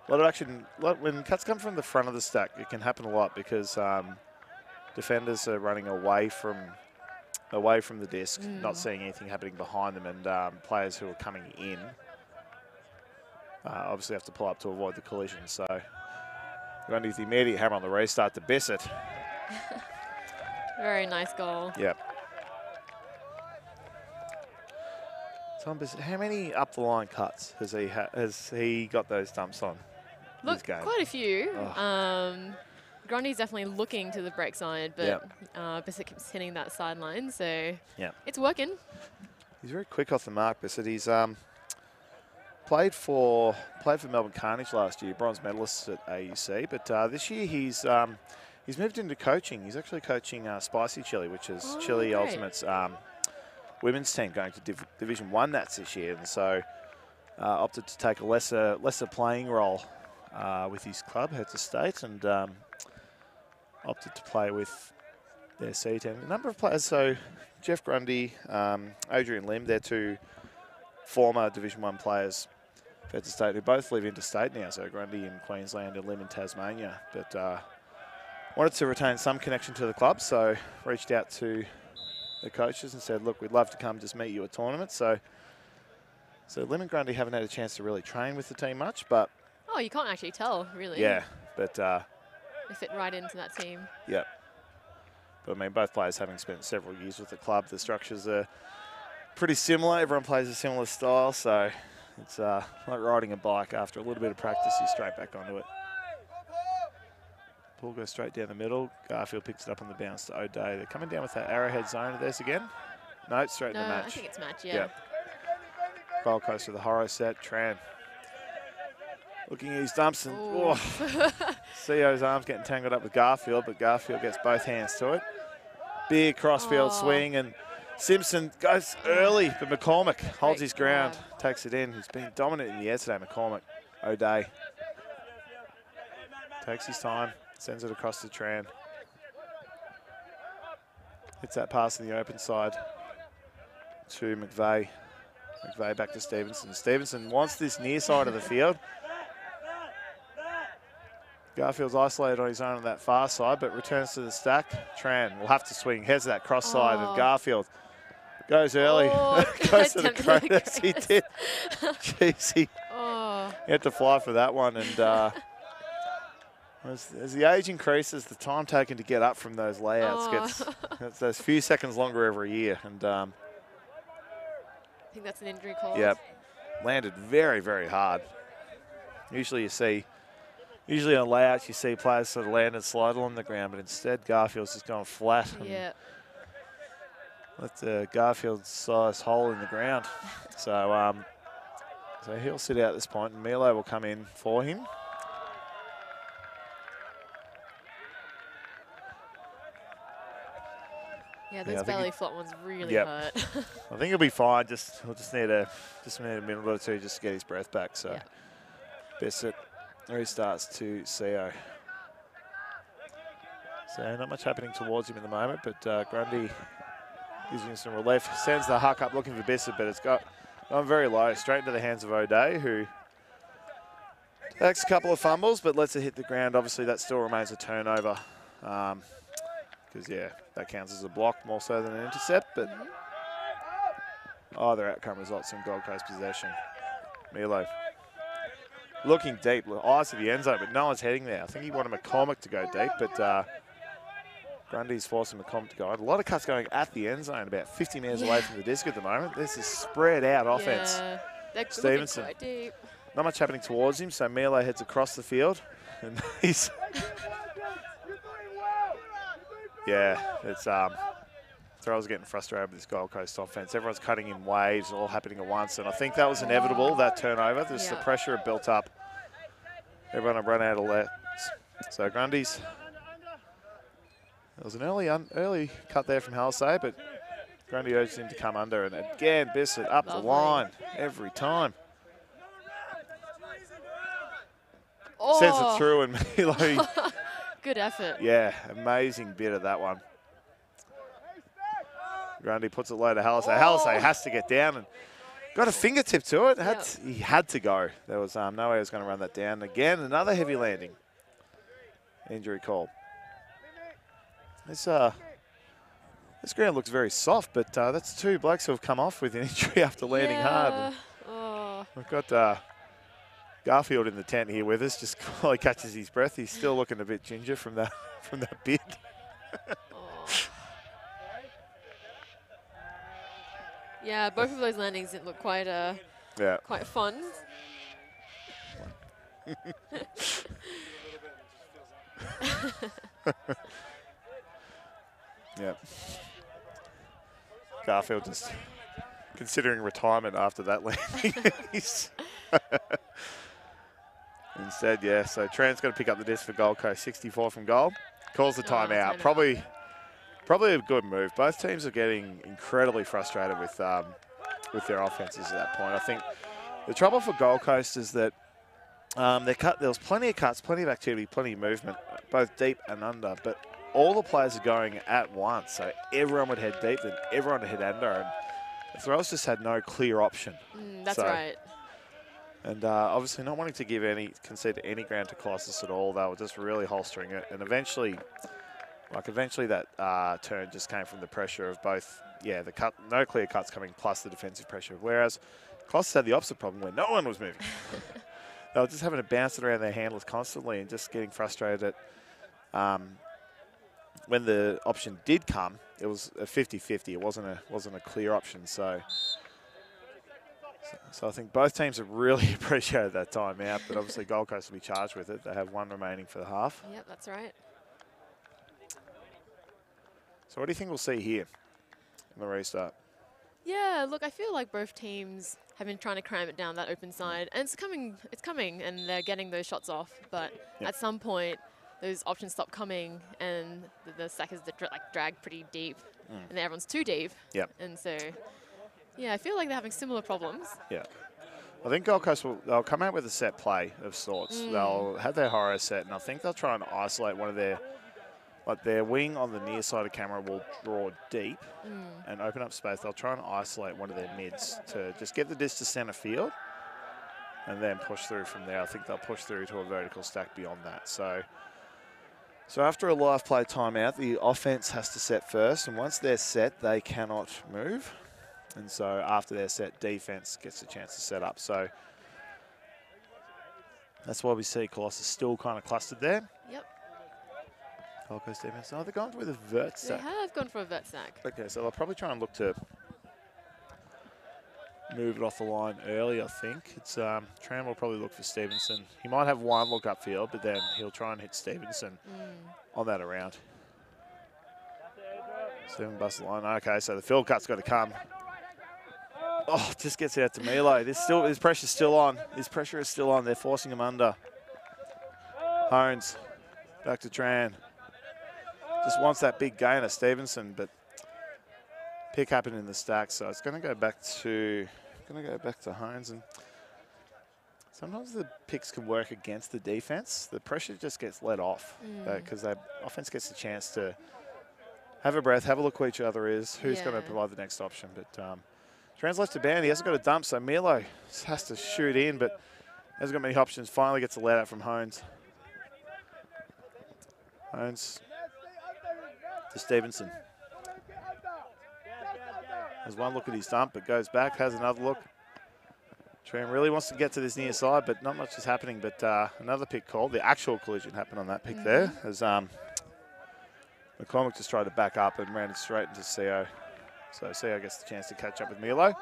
Speaker 2: A lot of action. When cuts come from the front of the stack, it can happen a lot because defenders are running away from the disc, not seeing anything happening behind them, and players who are coming in obviously have to pull up to avoid the collision. So Grundy with the immediate hammer on the restart to Bissett.
Speaker 3: Very nice goal.
Speaker 2: Yep. Tom Bissett, how many up the line cuts has he got those dumps on?
Speaker 3: Look, quite a few. Oh. Grundy's definitely looking to the break side, but Bissett keeps hitting that sideline, so it's working.
Speaker 2: He's very quick off the mark, Bissett. He's played for Melbourne Carnage last year, bronze medalist at AUC, but this year he's moved into coaching. He's actually coaching Spicy Chile, which is Chile
Speaker 3: great.
Speaker 2: Ultimate's women's team going to Division 1 Nats this year, and so opted to take a lesser playing role with his club, heads of state, and opted to play with their C team. A number of players, so Jeff Grundy, Adrian Lim, they're two former Division 1 players, heads of state, who both live interstate now, so Grundy in Queensland and Lim in Tasmania, but wanted to retain some connection to the club, so reached out to the coaches and said, look, we'd love to come just meet you at tournaments. So Lim and Grundy haven't had a chance to really train with the team much, but...
Speaker 3: Oh, you can't actually tell, really.
Speaker 2: Yeah, but...
Speaker 3: they fit right into that team.
Speaker 2: Yep. But, I mean, both players having spent several years with the club, the structures are pretty similar. Everyone plays a similar style, so it's like riding a bike. After a little bit of practice, you're straight back onto it. Ball goes straight down the middle. Garfield picks it up on the bounce to O'Day. They're coming down with that arrowhead zone of theirs again. No, straight in the match.
Speaker 3: I think it's match, yeah.
Speaker 2: Yep. Gold Coast with the horror set. Tran looking at his dumps and CO's arms getting tangled up with Garfield, but Garfield gets both hands to it. Big crossfield swing, and Simpson goes early, but McCormick holds his ground, takes it in. He's been dominant in the air today, McCormick. O'Day takes his time. Sends it across to Tran. Hits that pass in the open side to McVeigh. McVeigh back to Stevenson. Stevenson wants this near side of the field. Garfield's isolated on his own on that far side, but returns to the stack. Tran will have to swing. Heads to that cross side, and Garfield goes early. Goes to the Cronus. He did. Jeez, he had to fly for that one, and as the age increases, the time taken to get up from those layouts gets those few seconds longer every year. And
Speaker 3: I think that's an injury call.
Speaker 2: Yep, landed very, very hard. Usually on layouts you see players sort of land and slide along the ground, but instead Garfield's just going flat.
Speaker 3: Yeah.
Speaker 2: Let the Garfield-sized hole in the ground. So so he'll sit out at this point, and Milo will come in for him.
Speaker 3: Yeah, those belly flop ones really hurt.
Speaker 2: I think he'll be fine. He'll just need a minute or two just to get his breath back. So Bissett restarts to CO. So not much happening towards him at the moment, but Grundy gives him some relief. Sends the huck up looking for Bissett, but it's gone very low, straight into the hands of O'Day, who takes a couple of fumbles, but lets it hit the ground. Obviously, that still remains a turnover. Because, that counts as a block more so than an intercept, but either outcome results in Gold Coast possession. Milo looking deep, eyes to the end zone, but no one's heading there. I think he wanted McCormick to go deep, but Grundy's forcing McCormick to go. A lot of cuts going at the end zone, about 50 metres away from the disc at the moment. This is spread out offense. Stevenson. Not much happening towards him, so Milo heads across the field, and he's... it's Throws are getting frustrated with this Gold Coast offense. Everyone's cutting in waves, all happening at once, and I think that was inevitable, that turnover. Just the pressure had built up. Everyone had run out of lets. So Grundy's, there was an early cut there from Halsey, but Grundy urged him to come under, and again, Bissett up the line every time. Sends it through, and Milo.
Speaker 3: Good effort.
Speaker 2: Yeah, amazing bit of that one. Grundy puts it low to Halsey. Halsey has to get down, and Got a fingertip to it. He had to go. There was no way he was going to run that down. Again, another heavy landing. Injury call. This ground looks very soft, but that's two blokes who have come off with an injury after landing hard.
Speaker 3: Oh.
Speaker 2: We've got Garfield in the tent here with us. Just while he catches his breath, he's still looking a bit ginger from that bid.
Speaker 3: Yeah, both of those landings didn't look quite quite fun.
Speaker 2: Yeah. Garfield just considering retirement after that landing. Instead, yeah, so Tran's got to pick up the disc for Gold Coast. 64 from goal. Calls the timeout. Probably a good move. Both teams are getting incredibly frustrated with their offenses at that point. I think the trouble for Gold Coast is that there was plenty of cuts, plenty of activity, plenty of movement, both deep and under, but all the players are going at once. So everyone would head deep, then everyone would head under, and the Throws just had no clear option.
Speaker 3: That's right.
Speaker 2: And obviously not wanting to concede any ground to Colossus at all. They were just really holstering it. And eventually that turn just came from the pressure of both, no clear cuts coming plus the defensive pressure. Whereas Colossus had the opposite problem where no one was moving. They were just having to bounce it around their handlers constantly and just getting frustrated at when the option did come, it was a 50-50. It wasn't a clear option. So I think both teams have really appreciated that timeout, but obviously Gold Coast will be charged with it. They have one remaining for the half.
Speaker 3: Yep, that's right.
Speaker 2: So what do you think we'll see here in the restart?
Speaker 3: Yeah, look, I feel like both teams have been trying to cram it down that open side, and it's coming, and they're getting those shots off. But at some point, those options stop coming, and the stackers drag pretty deep, and everyone's too deep. Yep. And so, yeah, I feel like they're having similar problems. Yeah.
Speaker 2: I think Gold Coast they'll come out with a set play of sorts. They'll have their horror set, and I think they'll try and isolate one of their wing on the near side of camera will draw deep and open up space. They'll try and isolate one of their mids to just get the disc to center field and then push through from there. I think they'll push through to a vertical stack beyond that. So after a live play timeout, the offense has to set first, and once they're set, they cannot move. And so after they're set, defense gets a chance to set up. So that's why we see Colossus still kind of clustered there.
Speaker 3: Yep.
Speaker 2: Gold Coast defense. Oh, they're going with a vert stack.
Speaker 3: They have gone for a vert stack.
Speaker 2: Okay, so they'll probably try and look to move it off the line early, I think. It's Tran will probably look for Stevenson. He might have one look upfield, but then he'll try and hit Stevenson on that around. Steven busts the line. Okay, so the field cut's got to come. Oh, just gets out to Milo. His pressure's still on. His pressure is still on. They're forcing him under. Hones back to Tran. Just wants that big gain of Stevenson, but pick happened in the stack, so it's going to go back to Hones. And sometimes the picks can work against the defense. The pressure just gets let off because the offense gets a chance to have a breath, have a look where each other is, who's going to provide the next option. But Tran's left to band. He hasn't got a dump, so Milo has to shoot in, but hasn't got many options. Finally gets a let out from Hones. Hones to Stevenson. Has one look at his dump, but goes back, has another look. Tran really wants to get to this near side, but not much is happening. But another pick called. The actual collision happened on that pick there, as McCormick just tried to back up and ran it straight into CO. So CO gets the chance to catch up with Milo.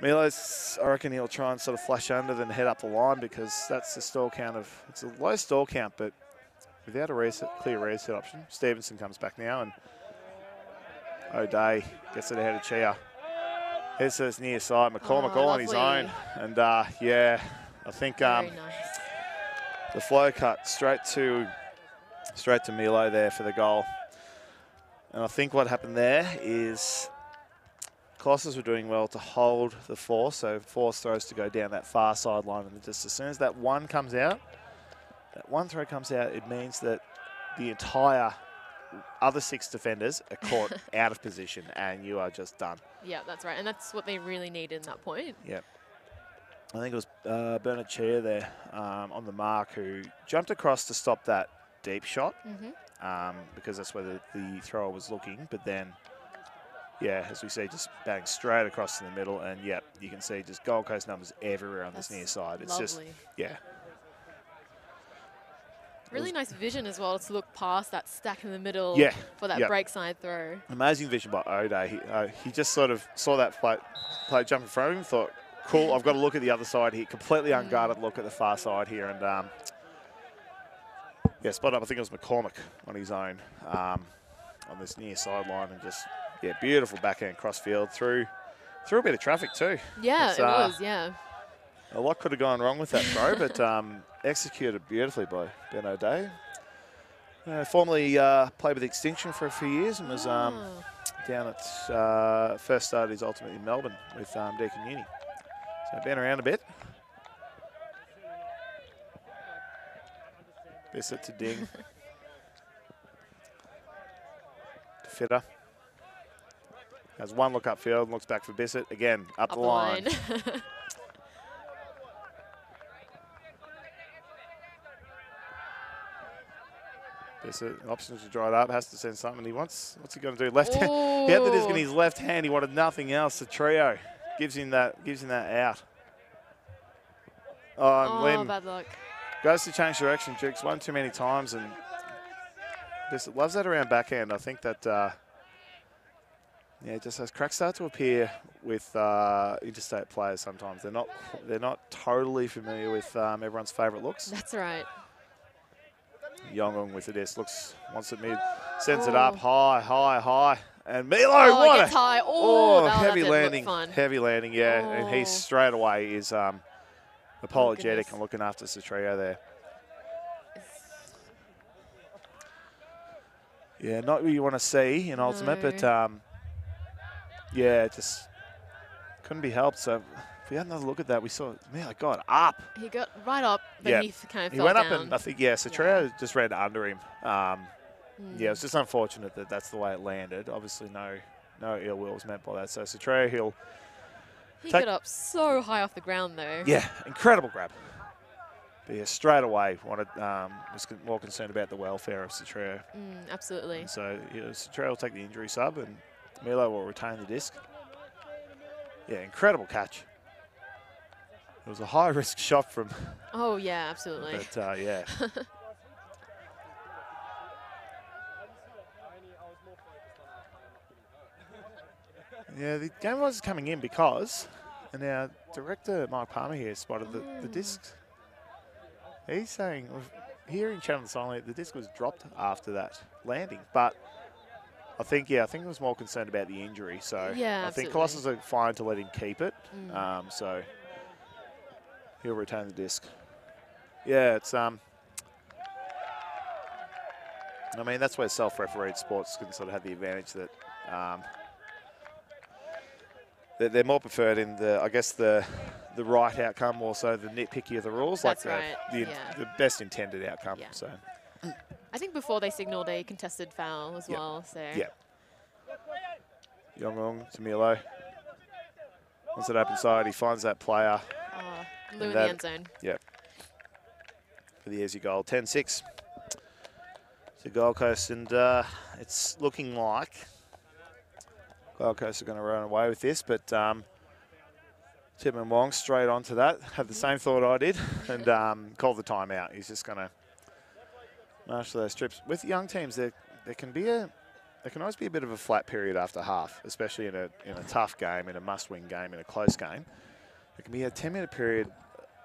Speaker 2: Milo's, I reckon he'll try and sort of flash under, then head up the line, because that's the stall count of, it's a low stall count, but without a clear reset option. Stevenson comes back now, and O'Day gets it ahead of Chia. Here's his near side. McCormick all on his own. And yeah, I think
Speaker 3: nice.
Speaker 2: The flow cut straight to Milo there for the goal. And I think what happened there is Colossus were doing well to hold the force, so force throws to go down that far sideline, and just as soon as that one comes out, that one throw comes out, it means that the entire other 6 defenders are caught out of position, and you are just done.
Speaker 3: Yeah, that's right. And that's what they really need in that point.
Speaker 2: Yep. I think it was Bernard Chair there on the mark who jumped across to stop that deep shot because that's where the thrower was looking. But then, yeah, as we see, just bang straight across to the middle. And, yeah, you can see just Gold Coast numbers everywhere on this near side. It's
Speaker 3: lovely.
Speaker 2: just, yeah.
Speaker 3: Really nice vision as well to look past that stack in the middle for that break side throw.
Speaker 2: Amazing vision by O'Day. He just sort of saw that play jump in front of him, thought, cool, I've got to look at the other side here. Completely unguarded look at the far side here. And, yeah, spot up. I think it was McCormick on his own on this near sideline. And just, yeah, beautiful backhand cross field through a bit of traffic too.
Speaker 3: Yeah, it was, yeah.
Speaker 2: A lot could have gone wrong with that throw, but executed beautifully by Ben O'Day. Formerly played with Extinction for a few years and was down at first started his ultimate in Melbourne with Deakin Uni. So been around a bit. Bissett to Ding. To Fitter. Has one look upfield, looks back for Bissett. Again, up the line. Bissett, options to draw it up, has to send something. What's he going to do? Left hand. He had the disc in his left hand. He wanted nothing else. The trio gives him that out. Lim
Speaker 3: bad luck.
Speaker 2: Goes to change direction. Jukes one too many times, and Bissett loves that around backhand. I think that just as cracks start to appear with interstate players sometimes. They're not totally familiar with everyone's favourite looks.
Speaker 3: That's right.
Speaker 2: Yongong with the disc, wants it mid, sends it up high, and Milo, what
Speaker 3: gets high.
Speaker 2: Heavy landing, yeah, and he straight away is apologetic and looking after Satrio there. Yeah, not what you want to see in ultimate, but yeah, just couldn't be helped. So if we had another look at that, we saw Milo got up.
Speaker 3: He got right up, but he kind of fell
Speaker 2: went
Speaker 3: down.
Speaker 2: Up, and I think Satrio just ran under him. Yeah, it's just unfortunate that that's the way it landed. Obviously, no ill will was meant by that. So Satrio,
Speaker 3: he got up so high off the ground though.
Speaker 2: Yeah, incredible grab. But yeah, straight away was more concerned about the welfare of Satrio.
Speaker 3: Absolutely.
Speaker 2: And so Satrio will take the injury sub, and Milo will retain the disc. Yeah, incredible catch. It was a high-risk shot from...
Speaker 3: Oh, yeah, absolutely.
Speaker 2: But, yeah. Yeah, the game was coming in because... And our director, Mark Palmer here, spotted the disc. He's saying, here in Channel Silent, the disc was dropped after that landing. But I think he was more concerned about the injury. So
Speaker 3: yeah,
Speaker 2: I think Colossus are fine to let him keep it. So... He'll retain the disc. Yeah, it's I mean, that's where self-refereed sports can sort of have the advantage that they're more preferred in the right outcome, also the nitpicky of the rules,
Speaker 3: that's
Speaker 2: like the best intended outcome.
Speaker 3: Yeah.
Speaker 2: So
Speaker 3: I think before they signalled a contested foul as well. So
Speaker 2: yeah. Yongong to Milo. Once it open side, he finds that player.
Speaker 3: Lou in the end zone.
Speaker 2: Yeah. For the Aussie goal. 10-6 to Gold Coast. And it's looking like Gold Coast are going to run away with this. But Tipman Wong straight onto that. Had the same thought I did. And called the timeout. He's just going to marshal those strips. With young teams, there can always be a bit of a flat period after half, especially in a tough game, in a must-win game, in a close game. It can be a 10-minute period,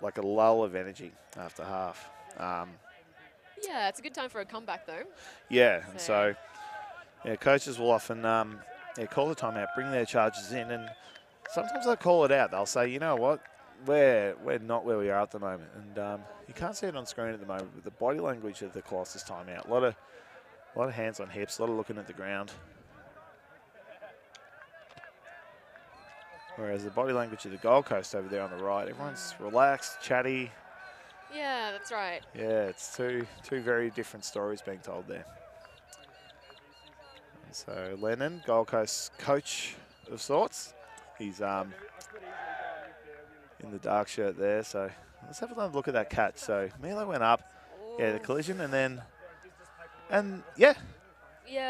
Speaker 2: like a lull of energy after half.
Speaker 3: Yeah, it's a good time for a comeback, though.
Speaker 2: Yeah, and so coaches will often call the timeout, bring their charges in, and sometimes they'll call it out. They'll say, you know what, we're not where we are at the moment. And you can't see it on screen at the moment, but the body language of the Colossus timeout, a lot of hands on hips, a lot of looking at the ground. Whereas the body language of the Gold Coast over there on the right, everyone's relaxed, chatty.
Speaker 3: Yeah, that's right.
Speaker 2: Yeah, it's two very different stories being told there. So Lennon, Gold Coast coach of sorts. He's in the dark shirt there. So let's have a look at that catch. So Milo went up, yeah, the collision, and yeah,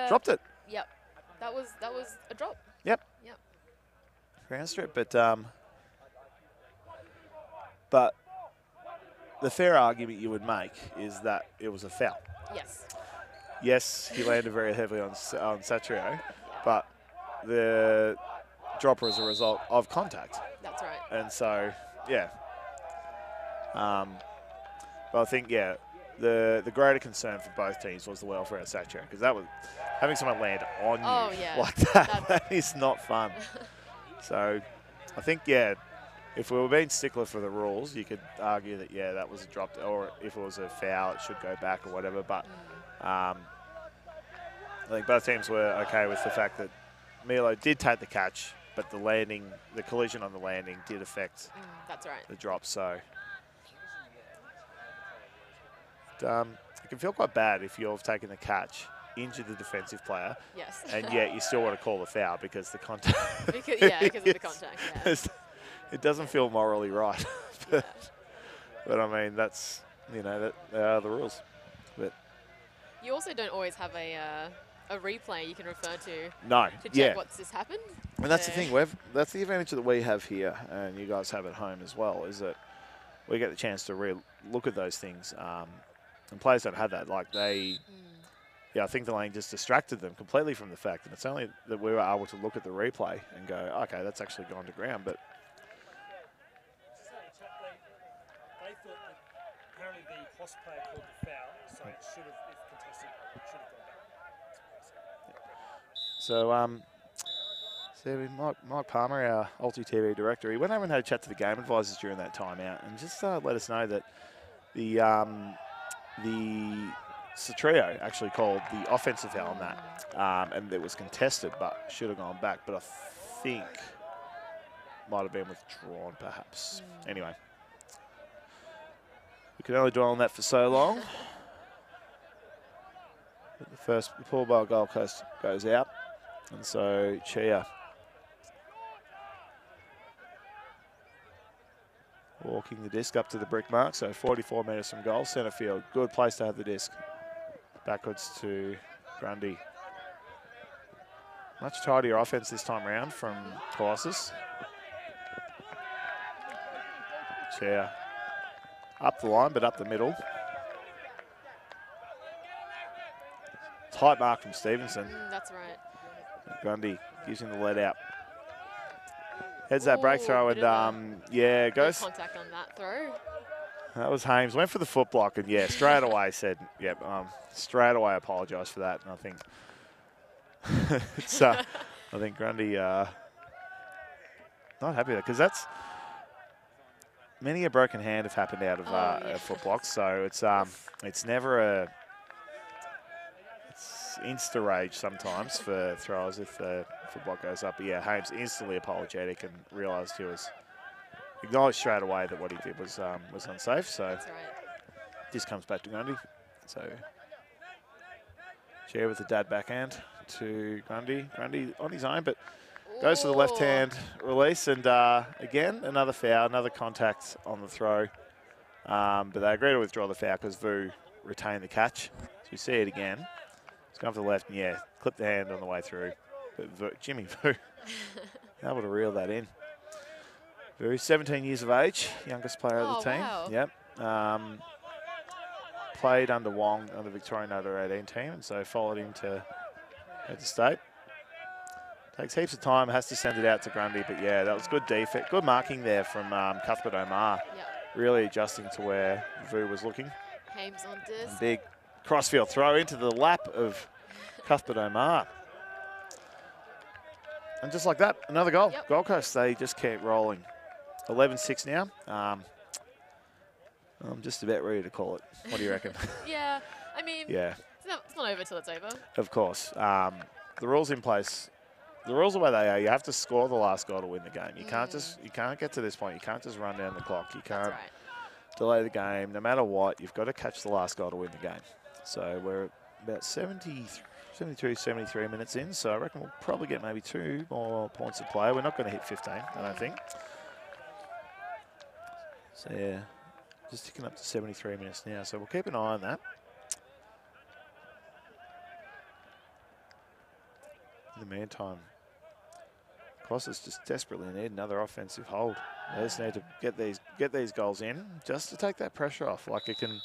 Speaker 2: dropped it.
Speaker 3: Yep. That was a drop.
Speaker 2: Yep.
Speaker 3: Yep.
Speaker 2: Ground strip, but the fair argument you would make is that it was a foul.
Speaker 3: Yes.
Speaker 2: Yes, he landed very heavily on Satrio, but the drop was a result of contact.
Speaker 3: That's right.
Speaker 2: And so, yeah. But I think, yeah, the greater concern for both teams was the welfare of Satrio, because that was having someone land on you like that is not fun. So I think, yeah, if we were being stickler for the rules, you could argue that, yeah, that was a drop, or if it was a foul, it should go back or whatever. But I think both teams were okay with the fact that Milo did take the catch, but the collision on the landing did affect
Speaker 3: that's right.
Speaker 2: the drop. So it can feel quite bad if you've taken the catch, injured the defensive player,
Speaker 3: yes,
Speaker 2: and yet you still want to call the foul because the contact.
Speaker 3: because of the contact. Yeah.
Speaker 2: It doesn't feel morally right, but I mean that's they are the rules. But
Speaker 3: you also don't always have a replay you can refer to.
Speaker 2: No,
Speaker 3: to check what's just happened.
Speaker 2: And that's the thing. That's the advantage that we have here, and you guys have at home as well, is that we get the chance to look at those things. And players don't have that. Like I think the lane just distracted them completely from the fact, and it's only that we were able to look at the replay and go, okay, that's actually gone to ground, but.
Speaker 1: They thought that apparently the Hoss player called the foul, so it should have, if contested, it should have gone back.
Speaker 2: So, Mike Palmer, our Ulti TV director, he went over and had a chat to the game advisors during that timeout, and just let us know that the Satrio actually called the offensive foul on that, and it was contested, but should have gone back. But I think might have been withdrawn, perhaps. Anyway. We can only dwell on that for so long. But the pull by Gold Coast goes out. And so Chia walking the disc up to the brick mark. So 44 metres from goal, centre field. Good place to have the disc. Backwards to Grundy. Much tidier offense this time round from Colossus. Chia. Up the line, but up the middle. Tight mark from Stevenson.
Speaker 3: That's right.
Speaker 2: Grundy gives him the let out. Heads that break throw and, yeah, goes.
Speaker 3: Contact on that throw.
Speaker 2: That was Hames. Went for the foot block and, yeah, straight away said, yep, straight away apologised for that. And I think, I think Grundy not happy with that, because that's, many a broken hand have happened out of foot blocks, so it's never it's insta rage sometimes for throwers if the foot block goes up. But yeah, Hames instantly apologetic and realised he was acknowledged straight away that what he did was unsafe. So
Speaker 3: that's right.
Speaker 2: This comes back to Grundy. So share with the dad backhand to Grundy. Grundy on his own, but. Goes to the left-hand release, and again, another foul, another contact on the throw. But they agree to withdraw the foul because Vu retained the catch. So we see it again. It's gone to the left, and yeah, clipped the hand on the way through. But Jimmy Vu, able to reel that in. Vu, 17 years of age, youngest player of the team.
Speaker 3: Wow.
Speaker 2: Yep. Played under Wong on the Victorian under-18 team, and so followed him to head to state. Takes heaps of time, has to send it out to Grundy, but yeah, that was good defense. Good marking there from Cuthbert Omar.
Speaker 3: Yep.
Speaker 2: Really adjusting to where Vu was looking.
Speaker 3: Hames on disc.
Speaker 2: Big crossfield throw into the lap of Cuthbert Omar. And just like that, another goal.
Speaker 3: Yep.
Speaker 2: Gold Coast, they just keep rolling. 11-6 now. I'm just about ready to call it. What do you reckon?
Speaker 3: Yeah, I mean,
Speaker 2: yeah.
Speaker 3: It's not over till it's over.
Speaker 2: Of course. The rules in place. The rules are where they are. You have to score the last goal to win the game. You can't get to this point. You can't just run down the clock. You can't delay the game. No matter what, you've got to catch the last goal to win the game. So we're about 72, 73 minutes in, so I reckon we'll probably get maybe 2 more points of play. We're not going to hit 15, I don't think. So, yeah, just ticking up to 73 minutes now, so we'll keep an eye on that. In the meantime, Colossus just desperately need another offensive hold. They just need to get these goals in just to take that pressure off. Like it can,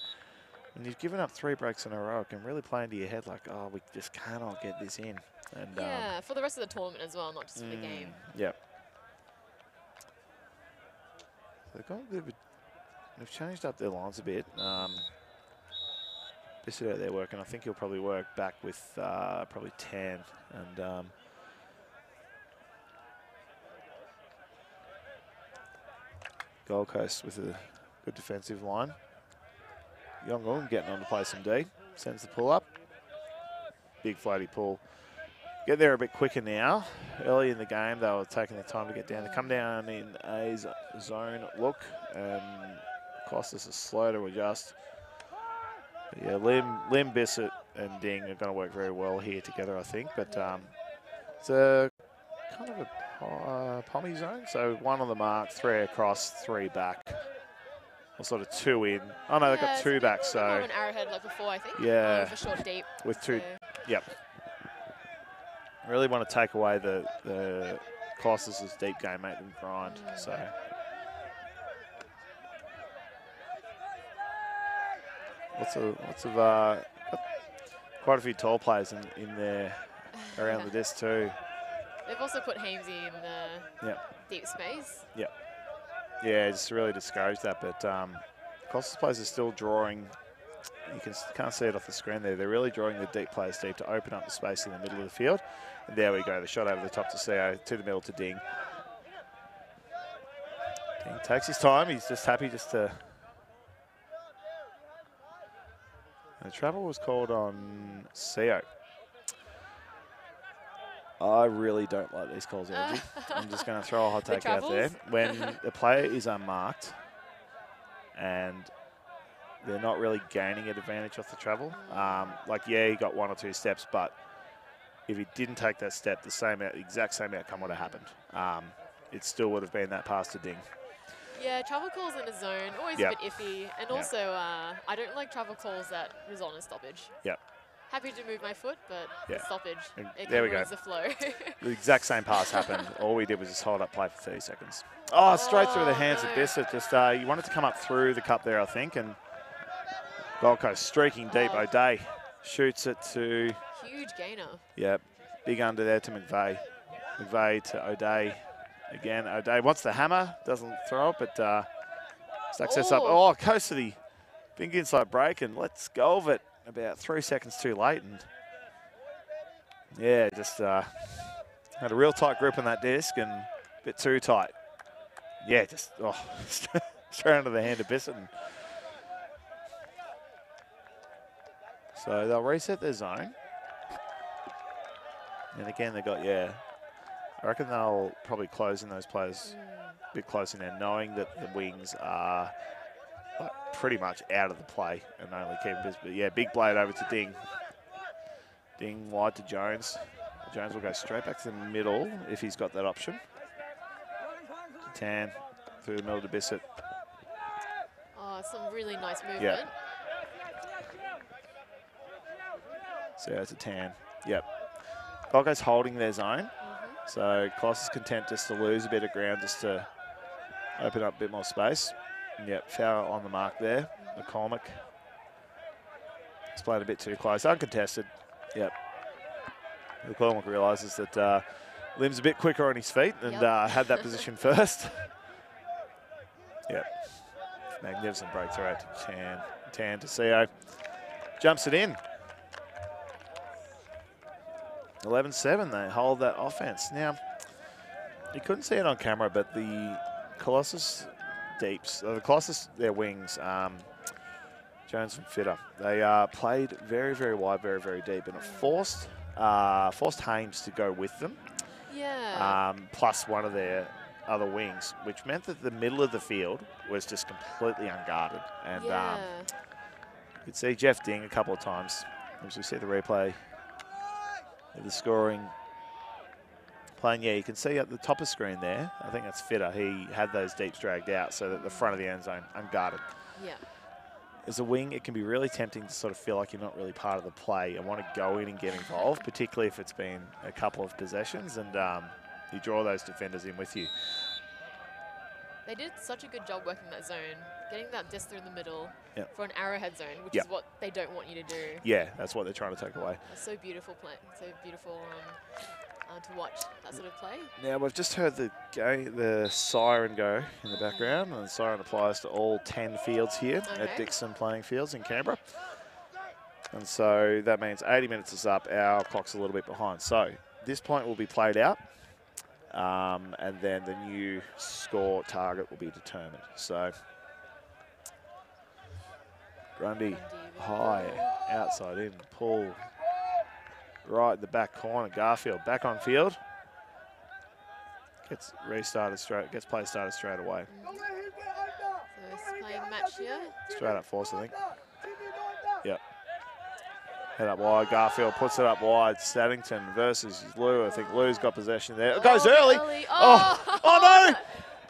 Speaker 2: when you've given up 3 breaks in a row, it can really play into your head like, oh, we just cannot get this in. And
Speaker 3: yeah, for the rest of the tournament as well, not just for the game.
Speaker 2: Yep. So they've got a bit of they've changed up their lines a bit. Bissett out there working. I think he'll probably work back with probably 10 and. Gold Coast with a good defensive line. Yongun getting on to play some D. Sends the pull up. Big floaty pull. Get there a bit quicker now. Early in the game, they were taking the time to get down. They come down in a zone look, and Colossus is slow to adjust. But yeah, Lim, Bissett, and Ding are going to work very well here together, I think. But it's a kind of a pommy zone, so 1 on the mark, 3 across, 3 back, or sort of 2 in. Oh no, they've got 2 back, so
Speaker 3: an arrowhead like before, I think.
Speaker 2: Yeah,
Speaker 3: for short deep
Speaker 2: with 2.
Speaker 3: So.
Speaker 2: Yep. Really want to take away the Colossus' deep game, make them grind. So lots of quite a few tall players in there around the disc too.
Speaker 3: They've also put Hamesy in the deep space.
Speaker 2: Yep. Yeah, it's really discouraged that, but Colossus players are still drawing. You can't see it off the screen there. They're really drawing the deep players deep to open up the space in the middle of the field. And there we go, the shot over the top to CO, to the middle to Ding. Ding takes his time. He's just happy just to... And the travel was called on CO. I really don't like these calls, Angie. I'm just going to throw a hot take out there. When the player is unmarked and they're not really gaining an advantage off the travel, like, yeah, he got 1 or 2 steps, but if he didn't take that step, the exact same outcome would have happened. It still would have been that pass to Ding.
Speaker 3: Yeah, travel calls in a zone, always a bit iffy. And also, I don't like travel calls that result in stoppage.
Speaker 2: Yep.
Speaker 3: Happy to move my foot, but the stoppage, it
Speaker 2: there we
Speaker 3: ruins
Speaker 2: go.
Speaker 3: the flow.
Speaker 2: The exact same pass happened. All we did was just hold up play for 30 seconds. Oh, straight through the hands of Bissett. Just you wanted to come up through the cup there, I think, and Gold Coast streaking deep. O'Day shoots it to...
Speaker 3: Huge gainer.
Speaker 2: Yep, big under there to McVeigh. McVeigh to O'Day. Again, O'Day wants the hammer, doesn't throw it, but stacks this up. Oh, goes to the big inside break and lets go of it about 3 seconds too late. And yeah, just had a real tight grip on that disc and a bit too tight. Yeah, just straight under the hand of Bissett. So they'll reset their zone. And again, they got, I reckon they'll probably close in those players a bit closer now, knowing that the wings are like pretty much out of the play and only keeping this. But yeah, big blade over to Ding. Ding wide to Jones. Jones will go straight back to the middle if he's got that option. Tan through the middle to Bissett.
Speaker 3: Oh, some really nice movement.
Speaker 2: Yep. So it's a Tan. Yep. Gold Coast holding their zone. So Colossus content just to lose a bit of ground just to open up a bit more space. And yep, foul on the mark there. McCormick. It's played a bit too close. Uncontested. Yep. McCormick realises that Lim's a bit quicker on his feet and had that position first. Yep. Magnificent breakthrough out to Tan to CO. Jumps it in. 11-7, they hold that offense. Now, you couldn't see it on camera, but the Colossus deeps, the Colossus, their wings, Jones and Fitter, they played very, very wide, very, very deep, and it forced Hames to go with them.
Speaker 3: Yeah.
Speaker 2: Plus one of their other wings, which meant that the middle of the field was just completely unguarded. And you could see Jeff Ding a couple of times As we see the replay of the scoring playing, yeah, you can see at the top of the screen there, I think that's Fitter. He had those deeps dragged out so that the front of the end zone unguarded.
Speaker 3: Yeah.
Speaker 2: As a wing, it can be really tempting to sort of feel like you're not really part of the play and want to go in and get involved, particularly if it's been a couple of possessions and you draw those defenders in with you.
Speaker 3: They did such a good job working that zone, getting that disc through the middle
Speaker 2: Yep.
Speaker 3: for an arrowhead zone, which
Speaker 2: Yep.
Speaker 3: is what they don't want you to do.
Speaker 2: Yeah, that's what they're trying to take away.
Speaker 3: It's so beautiful play, so beautiful to watch that sort of play.
Speaker 2: Now, we've just heard the siren go in the background, and the siren applies to all 10 fields here at Dixon Playing Fields in Canberra. And so that means 80 minutes is up, our clock's a little bit behind. So this point will be played out, and then the new score target will be determined. So Grundy high, outside in, pull. Right in the back corner, Garfield back on field. Gets restarted straight, gets play started straight away.
Speaker 3: So it's playing match here.
Speaker 2: Straight up force, I think. Yep. Head up wide, Garfield puts it up wide. Staddington versus Lou. I think Lou's got possession there. It goes early. Oh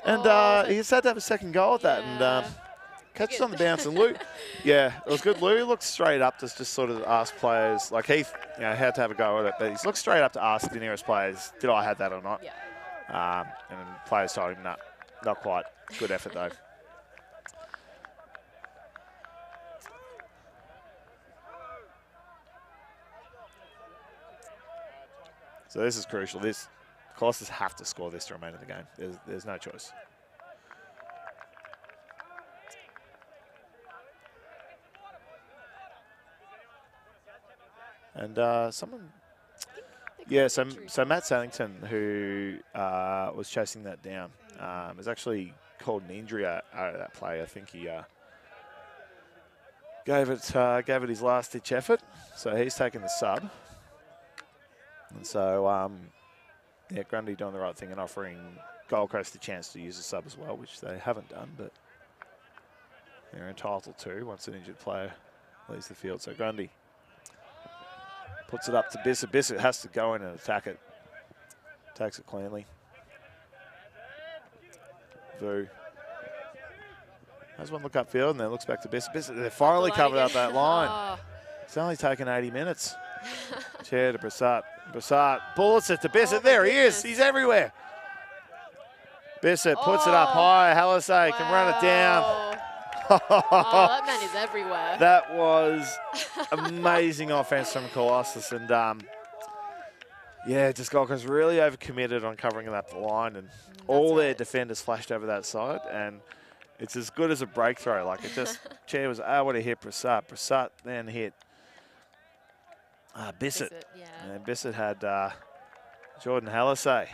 Speaker 2: no! And he just had to have a second goal at that. And catches on the bounce, and Lou, yeah, it was good. Lou looked straight up to just sort of ask players, like Heath, had to have a go at it, but he's looked straight up to ask the nearest players, did I have that or not?
Speaker 3: Yeah.
Speaker 2: And then players told him, no, not quite. Good effort though. So this is crucial. Colossus have to score this to remain in the game. There's no choice. And someone, yeah, so Matt Saddington, who was chasing that down, has actually called an injury out of that play. I think he gave it his last-ditch effort, so he's taken the sub. And so, yeah, Grundy doing the right thing and offering Gold Coast the chance to use the sub as well, which they haven't done, but they're entitled to once an injured player leaves the field. So Grundy puts it up to Bissett. Bissett has to go in and attack it. Takes it cleanly. Vu has one look upfield and then looks back to Bissett. Bissett, they finally covered up that line. It's only taken 80 minutes. Chair to Brassard. Brassard bullets it to Bissett. There he is. He's everywhere. Bissett puts it up high. Hallisay can run it down.
Speaker 3: That man is everywhere.
Speaker 2: That was amazing offense from Colossus, and yeah, just Gold Coast really overcommitted on covering that line, and all their defenders flashed over that side, and it's as good as a breakthrough. Like it just, Chair was able to hit Brassard. Brassard then hit Bissett, and Bissett had Jordan Hallisay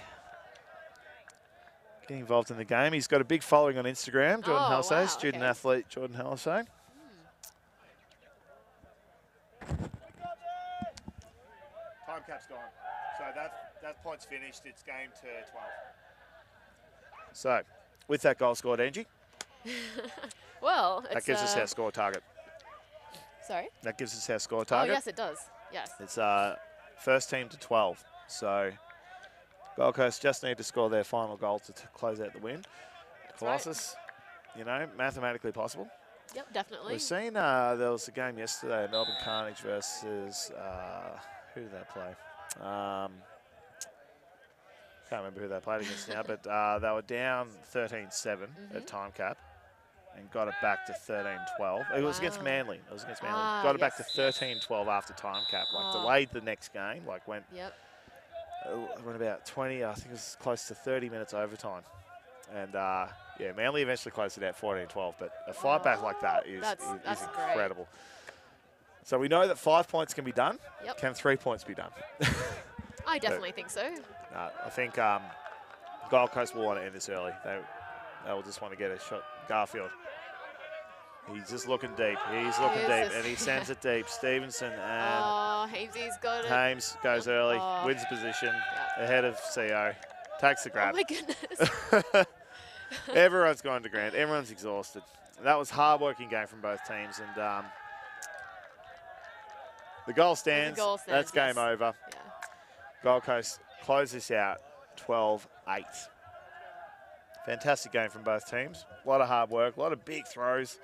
Speaker 2: getting involved in the game. He's got a big following on Instagram, Jordan Hallisay, student athlete Jordan Hallisay. Time cap's gone. So that point's finished. It's game to 12. So, with that goal scored, Angie.
Speaker 3: Well,
Speaker 2: that gives us our score target.
Speaker 3: Sorry?
Speaker 2: That gives us our score target.
Speaker 3: Oh, yes, it does. Yes.
Speaker 2: It's first team to 12. So, Gold Coast just need to score their final goal to close out the win.
Speaker 3: That's
Speaker 2: Colossus, mathematically possible.
Speaker 3: Yep, definitely.
Speaker 2: We've seen there was a game yesterday, Melbourne Carnage versus, who did they play? Can't remember who they played against now, but they were down 13-7 at time cap and got it back to 13-12. It was against Manly. It was against Manly. Got it back to 13-12 after time cap. Like delayed the next game. Like went about 20. I think it was close to 30 minutes overtime. And yeah, Manly eventually closed it out 14-12. But a fight back like that is incredible. Great. So we know that 5 points can be done.
Speaker 3: Yep.
Speaker 2: Can 3 points be done?
Speaker 3: I definitely think so.
Speaker 2: I think Gold Coast will want to end this early. They will just want to get a shot. Garfield. He's just looking deep. He's looking deep, and he sends it deep. Stevenson and
Speaker 3: Hamesy's got it.
Speaker 2: Hames goes early, wins position, ahead of CO. Takes the grab.
Speaker 3: Oh, my goodness.
Speaker 2: Everyone's gone to ground. Everyone's exhausted. That was a hard-working game from both teams, and The goal stands.
Speaker 3: goal stands,
Speaker 2: That's game
Speaker 3: yes.
Speaker 2: over.
Speaker 3: Yeah.
Speaker 2: Gold Coast close this out 12-8. Fantastic game from both teams. A lot of hard work, a lot of big throws.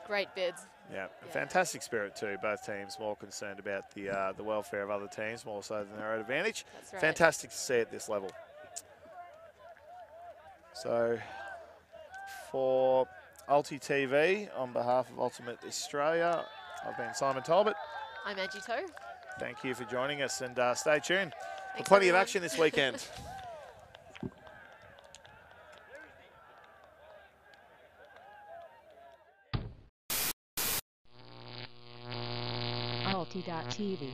Speaker 3: Great bids.
Speaker 2: Yeah, fantastic spirit too. Both teams more concerned about the welfare of other teams more so than their own advantage.
Speaker 3: That's right.
Speaker 2: Fantastic to see at this level. So for Ulti TV, on behalf of Ultimate Australia, I've been Simon Talbot.
Speaker 3: I'm Angie Toe.
Speaker 2: Thank you for joining us, and stay tuned for
Speaker 3: Thanks,
Speaker 2: plenty
Speaker 3: everyone.
Speaker 2: of action this weekend.
Speaker 4: AUCDII.